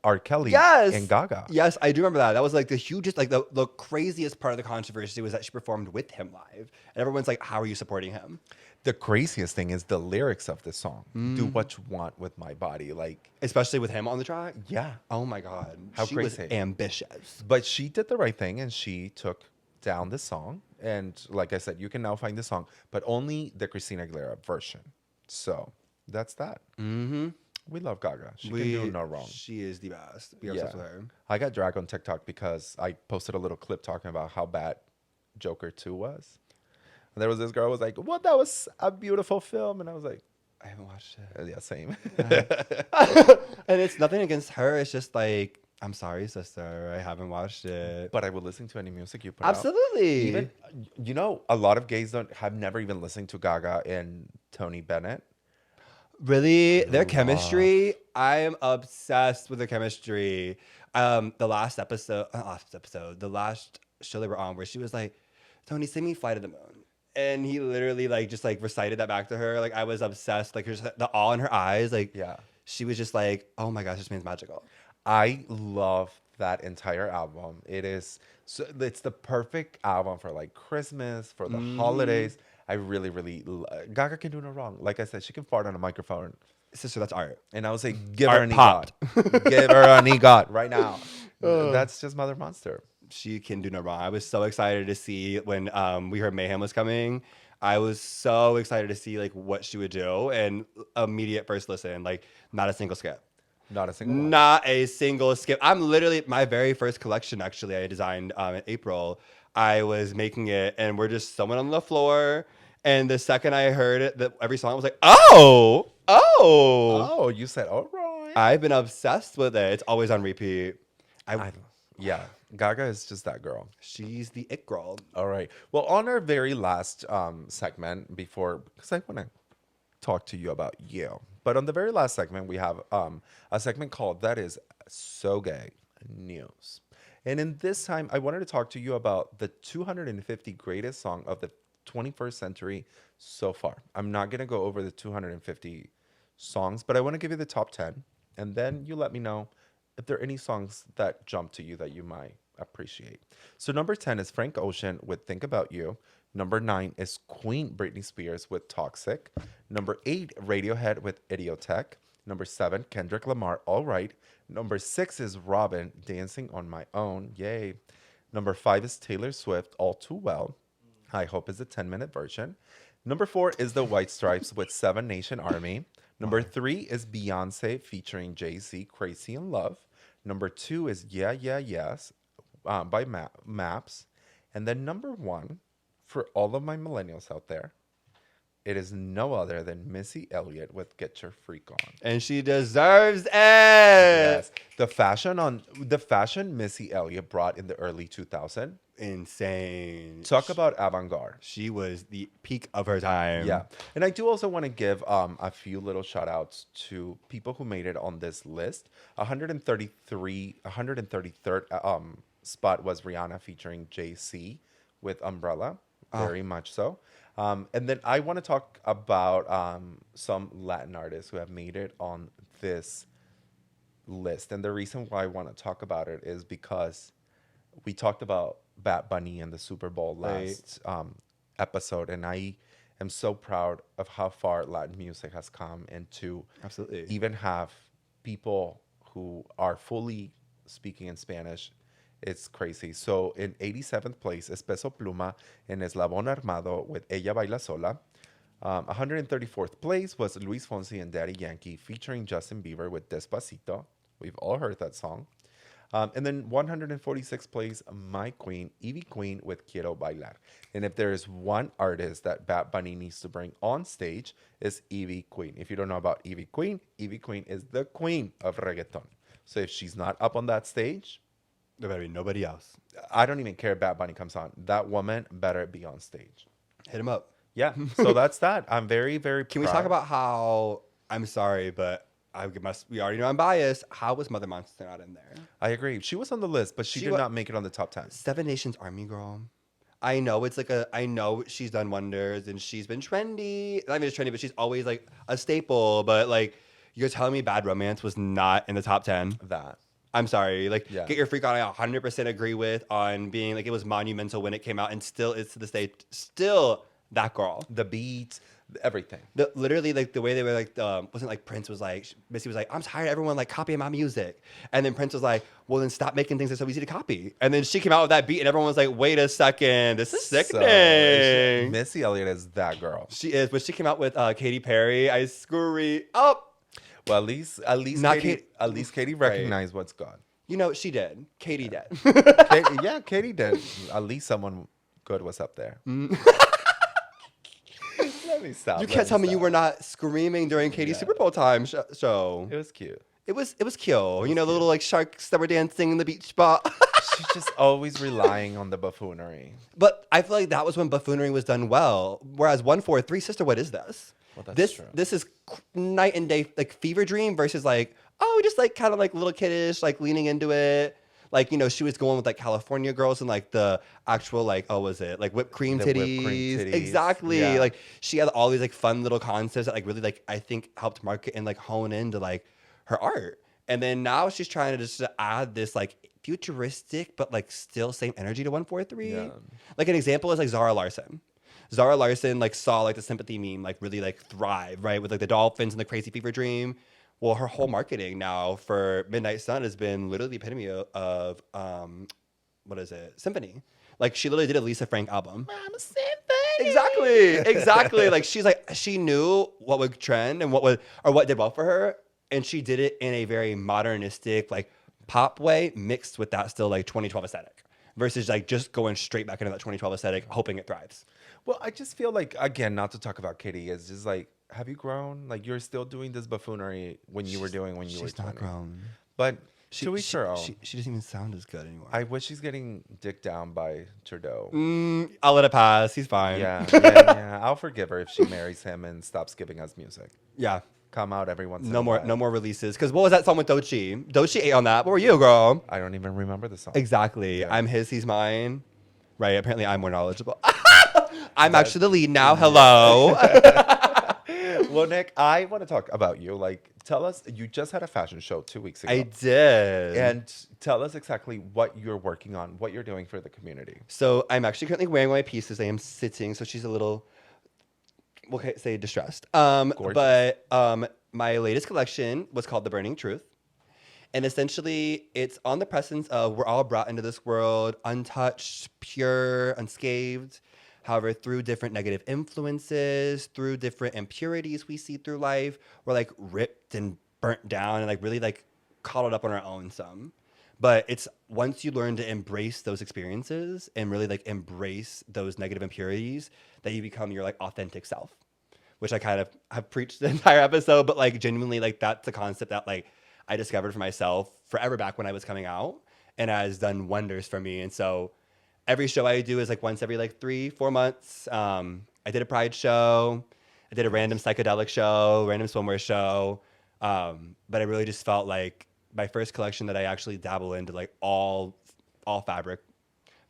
R. Kelly Yes. and Gaga. Yes, I do remember that. That was like the hugest, like the craziest part of the controversy was that she performed with him live. And everyone's like, how are you supporting him? The craziest thing is the lyrics of the song. Do what you want with my body. Like, Especially with him on the track. yeah. Oh my God. How she was crazy. ambitious. But she did the right thing and she took down the song. And like I said, you can now find the song, but only the Christina Aguilera version. So that's that. Mm-hmm. We love Gaga. She can do no wrong. She is the best. Be Yeah. obsessed with her. I got dragged on TikTok because I posted a little clip talking about how bad Joker 2 was. And there was this girl who was like, "Well, that was a beautiful film." And I was like, I haven't watched it. yeah, same. And it's nothing against her. It's just like, I'm sorry, sister. I haven't watched it. But I would listen to any music you put out. Absolutely. Even, you know, a lot of gays have never even listened to Gaga and Tony Bennett. Really, their chemistry, I am obsessed with their chemistry. The last episode, the last show they were on, where she was like, "Tony, sing me Fly to the Moon," and he literally like just like recited that back to her. Like I was obsessed. Like just the awe in her eyes. Like Yeah. she was just like, "Oh my gosh, this man's magical." I love that entire album. It's the perfect album for like Christmas, for the holidays. I really, really, Gaga can do no wrong. Like I said, she can fart on a microphone. Sister, that's art. And I would say, give her Art an popped. EGOT. Give her an EGOT right now. That's just Mother Monster. She can do no wrong. I was so excited to see when we heard Mayhem was coming. I was so excited to see like what she would do, and immediate first listen, like not a single skip. Not a single one. Not a single skip. I'm literally my very first collection. Actually, I designed in April. I was making it, and we're just someone on the floor. And the second I heard it, that every song was like, oh. Oh, you said, all right. I've been obsessed with it. It's always on repeat. Yeah, Gaga is just that girl. She's the it girl. All right. Well, on our very last segment because I want to talk to you about you. But on the very last segment, we have a segment called That Is So Gay News. And in this time, I wanted to talk to you about the 250 greatest song of the 21st century so far. I'm not going to go over the 250 songs, but I want to give you the top 10. And then you let me know if there are any songs that jump to you that you might appreciate. So number 10 is Frank Ocean with Think About You. Number 9 is Queen Britney Spears with Toxic. Number 8, Radiohead with Idiotech. Number 7, Kendrick Lamar, All Right. Number 6 is Robin, Dancing on My Own. Yay. Number 5 is Taylor Swift, All Too Well. I Hope is the 10-minute version. Number 4 is The White Stripes with Seven Nation Army. Number 3 is Beyonce featuring Jay-Z, Crazy in Love. Number 2 is Yeah, Yeah, Yes by Maps. And then number 1, for all of my millennials out there, it is no other than Missy Elliott with Get Your Freak On. And she deserves it. Yes. The fashion Missy Elliott brought in the early 2000s. Insane. Talk about avant-garde. She was the peak of her time. Yeah. And I do also want to give a few little shout outs to people who made it on this list. 133rd spot was Rihanna featuring JC with Umbrella. Very much so. And then I want to talk about some Latin artists who have made it on this list. And the reason why I want to talk about it is because we talked about Bad Bunny and the Super Bowl last episode. And I am so proud of how far Latin music has come, and to Absolutely. even have people who are fully speaking in Spanish. It's crazy. So in 87th place is Peso Pluma en Eslabón Armado with Ella Baila Sola. 134th place was Luis Fonsi and Daddy Yankee featuring Justin Bieber with Despacito. We've all heard that song. And then 146th place, My Queen, Ivy Queen with Quiero Bailar. And if there is one artist that Bad Bunny needs to bring on stage, is Ivy Queen. If you don't know about Ivy Queen is the queen of reggaeton. So if she's not up on that stage, There better be nobody else. I don't even care if Bad Bunny comes on. That woman better be on stage. Hit him up. Yeah. So that's that. I'm very, very Can we talk about how, I'm sorry, but we already know I'm biased. How was Mother Monster not in there? I agree. She was on the list, but she did not make it on the top 10. Seven Nations Army girl. I know I know she's done wonders and she's been trendy. Not even just trendy, but she's always like a staple. But like, you're telling me Bad Romance was not in the top 10? That. I'm sorry. Like, Yeah. Get Your Freak On, I 100% agree with on being like, it was monumental when it came out and still is to this day, still that girl. The beats, everything. Literally, like the way they were like, wasn't like Prince was like, Missy was like, I'm tired of everyone like copying my music. And then Prince was like, well, then stop making things that are so easy to copy. And then she came out with that beat and everyone was like, wait a second, this is sickening. Missy Elliott is that girl. She is, but she came out with Katy Perry. I screw up. Well, at least Katy recognized what's gone. You know, she did. Katy did. Katy did. At least someone good was up there. Let me stop. You can't tell me you were not screaming during Katy's Super Bowl time show. It was cute. It was cute. You know, the little like sharks that were dancing in the beach spot. She's just always relying on the buffoonery. But I feel like that was when buffoonery was done well. Whereas 143 Sister, what is this? Well, that's true. This is night and day, like Fever Dream versus like oh, just like kind of like little kiddish, like leaning into it. Like, you know, she was going with like California girls and like the actual like, oh, was it like whipped cream The titties? whipped cream titties. Exactly. Yeah. Like she had all these like fun little concepts that like really like I think helped market and like hone into like her art. And then now she's trying to just add this like futuristic but like still same energy to 143. Yeah. Like an example is like Zara Larson. Zara Larson like saw like the sympathy meme like really like thrive, right? With like the dolphins and the crazy fever dream. Well, her whole marketing now for Midnight Sun has been literally the epitome of what is it? Symphony. Like she literally did a Lisa Frank album. I'm a symphony. Exactly. Like she's like she knew what would trend and what did well for her, and she did it in a very modernistic like pop way mixed with that still like 2012 aesthetic versus like just going straight back into that 2012 aesthetic hoping it thrives. Well, I just feel like, again, not to talk about Kitty, is just like, have you grown? Like, you're still doing this buffoonery when you were doing when you were 20. She's not grown. But She, to each her own. she doesn't even sound as good anymore. I wish she's getting dicked down by Trudeau. I'll let it pass. He's fine. Yeah. I'll forgive her if she marries him and stops giving us music. Yeah. Come out every once in No a more while. no more releases. Because what was that song with Doechii? Doechii ate on that. What were you, girl? I don't even remember the song. Exactly. Yeah. I'm his, he's mine. Right. Apparently I'm more knowledgeable. I'm actually the lead now. Hello. Well, Nick, I want to talk about you. Like, tell us, you just had a fashion show 2 weeks ago. I did. And tell us exactly what you're working on, what you're doing for the community. So I'm actually currently wearing one of my pieces. I am sitting, so she's a little, we'll say distressed. Gorgeous. But my latest collection was called The Burning Truth. And essentially, it's on the presence of we're all brought into this world untouched, pure, unscathed. However, through different negative influences, through different impurities we see through life, we're like ripped and burnt down and like really like coddled up on our own some. But it's once you learn to embrace those experiences and really like embrace those negative impurities that you become your like authentic self, which I kind of have preached the entire episode, but like genuinely like that's a concept that like I discovered for myself forever back when I was coming out and has done wonders for me. And so every show I do is like once every like 3-4 months. I did a Pride show. I did a random psychedelic show, random swimwear show. But I really just felt like my first collection that I actually dabble into like all fabric.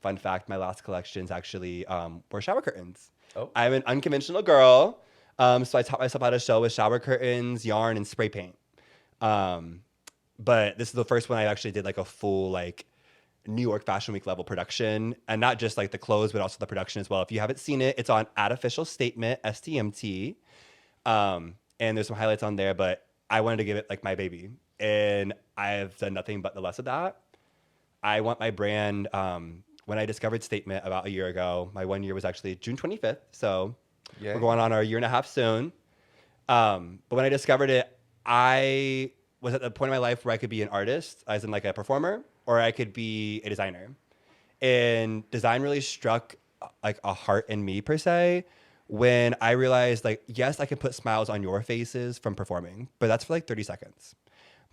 Fun fact, my last collections actually were shower curtains. Oh. I'm an unconventional girl. So I taught myself how to sew with shower curtains, yarn, and spray paint. But this is the first one I actually did like a full like New York Fashion Week level production, and not just like the clothes, but also the production as well. If you haven't seen it, it's on Official Statement, STMT. And there's some highlights on there, but I wanted to give it like my baby. And I've done nothing but the less of that. I want my brand, when I discovered Statement about a year ago, my 1 year was actually June 25th. So Yay. we're going on our 1.5 years soon. But when I discovered it, I was at the point in my life where I could be an artist, as in like a performer, or I could be a designer. And design really struck like a heart in me per se when I realized like, yes, I can put smiles on your faces from performing, but that's for like 30 seconds.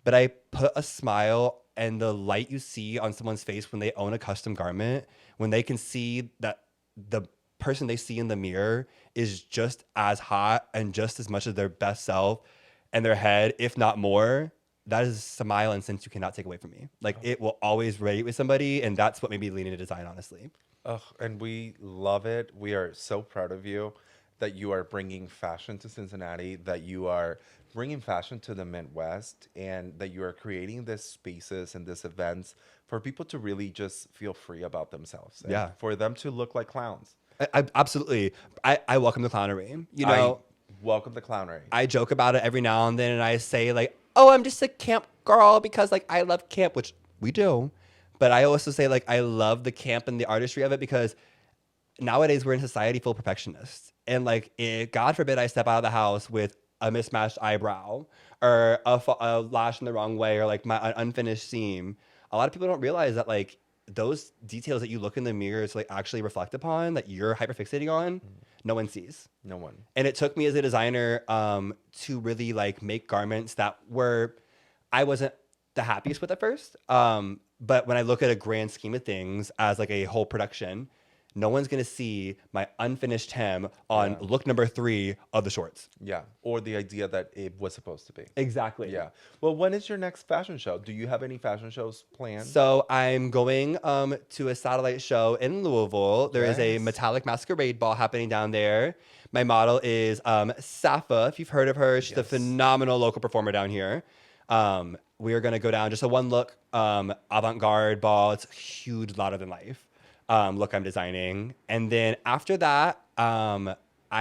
But I put a smile and the light you see on someone's face when they own a custom garment, when they can see that the person they see in the mirror is just as hot and just as much of their best self and their head, if not more, that is a smile and sense you cannot take away from me. Like it will always resonate with somebody, and that's what made me lean into design, honestly. Ugh, and we love it. We are so proud of you that you are bringing fashion to Cincinnati, that you are bringing fashion to the Midwest, and that you are creating these spaces and these events for people to really just feel free about themselves. And Yeah. for them to look like clowns. I absolutely. I welcome the clownery. You know, Welcome the clownery. I joke about it every now and then, and I say like, "Oh, I'm just a camp girl because like I love camp," which we do. But I also say like I love the camp and the artistry of it because nowadays we're in a society full of perfectionists, and like God forbid I step out of the house with a mismatched eyebrow or a lash in the wrong way or like my unfinished seam. A lot of people don't realize that like those details that you look in the mirror to like actually reflect upon that you're hyperfixating on, no one sees. No one. And it took me as a designer to really like make garments that were, I wasn't the happiest with at first. But when I look at a grand scheme of things as like a whole production, no one's gonna see my unfinished hem on look number 3 of the shorts. Yeah. Or the idea that it was supposed to be. Exactly. Yeah. Well, when is your next fashion show? Do you have any fashion shows planned? So I'm going to a satellite show in Louisville. There is a Yes. metallic masquerade ball happening down there. My model is Safa, if you've heard of her. She's a Yes. phenomenal local performer down here. We are going to go down just a one look avant-garde ball. It's a huge, louder than life look I'm designing. And then after that, I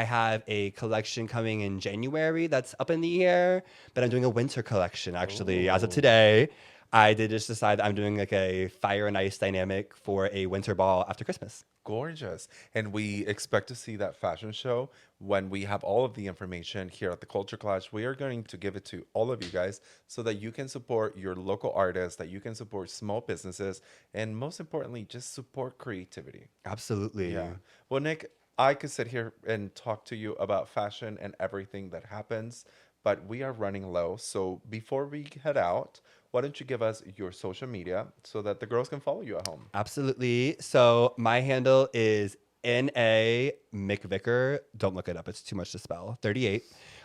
have a collection coming in January that's up in the air, but I'm doing a winter collection actually as of today. I did just decide that I'm doing like a fire and ice dynamic for a winter ball after Christmas. Gorgeous. And we expect to see that fashion show when we have all of the information here at the Culture Clash. We are going to give it to all of you guys so that you can support your local artists, that you can support small businesses, and most importantly, just support creativity. Absolutely. Yeah. Well, Nick, I could sit here and talk to you about fashion and everything that happens, but we are running low. So before we head out, why don't you give us your social media so that the girls can follow you at home? Absolutely. So my handle is NA McVicker. Don't look it up. It's too much to spell. 38.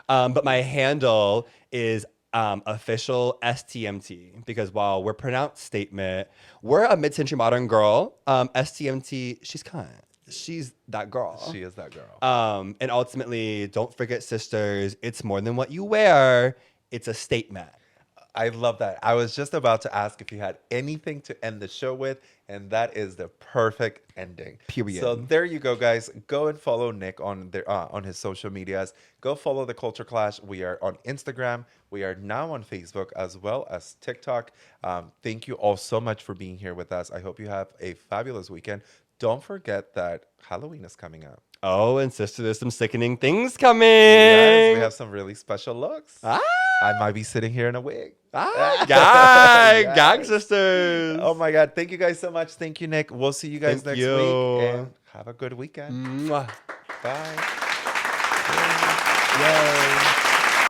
But my handle is official STMT because while we're pronounced statement, we're a mid-century modern girl. STMT, she's kind. She's that girl. She is that girl. And ultimately, don't forget, sisters, it's more than what you wear. It's a statement. I love that. I was just about to ask if you had anything to end the show with, and that is the perfect ending. Period. So there you go, guys. Go and follow Nick on his social medias. Go follow the Culture Clash. We are on Instagram. We are now on Facebook as well as TikTok. Thank you all so much for being here with us. I hope you have a fabulous weekend. Don't forget that Halloween is coming up. Oh, and sister, there's some sickening things coming. Yes, we have some really special looks. Ah, I might be sitting here in a wig. gag, Yes. gag sisters. Oh my God. Thank you guys so much. Thank you, Nick. We'll see you guys Thank next you. week. And have a good weekend. Mwah. Bye. Yay.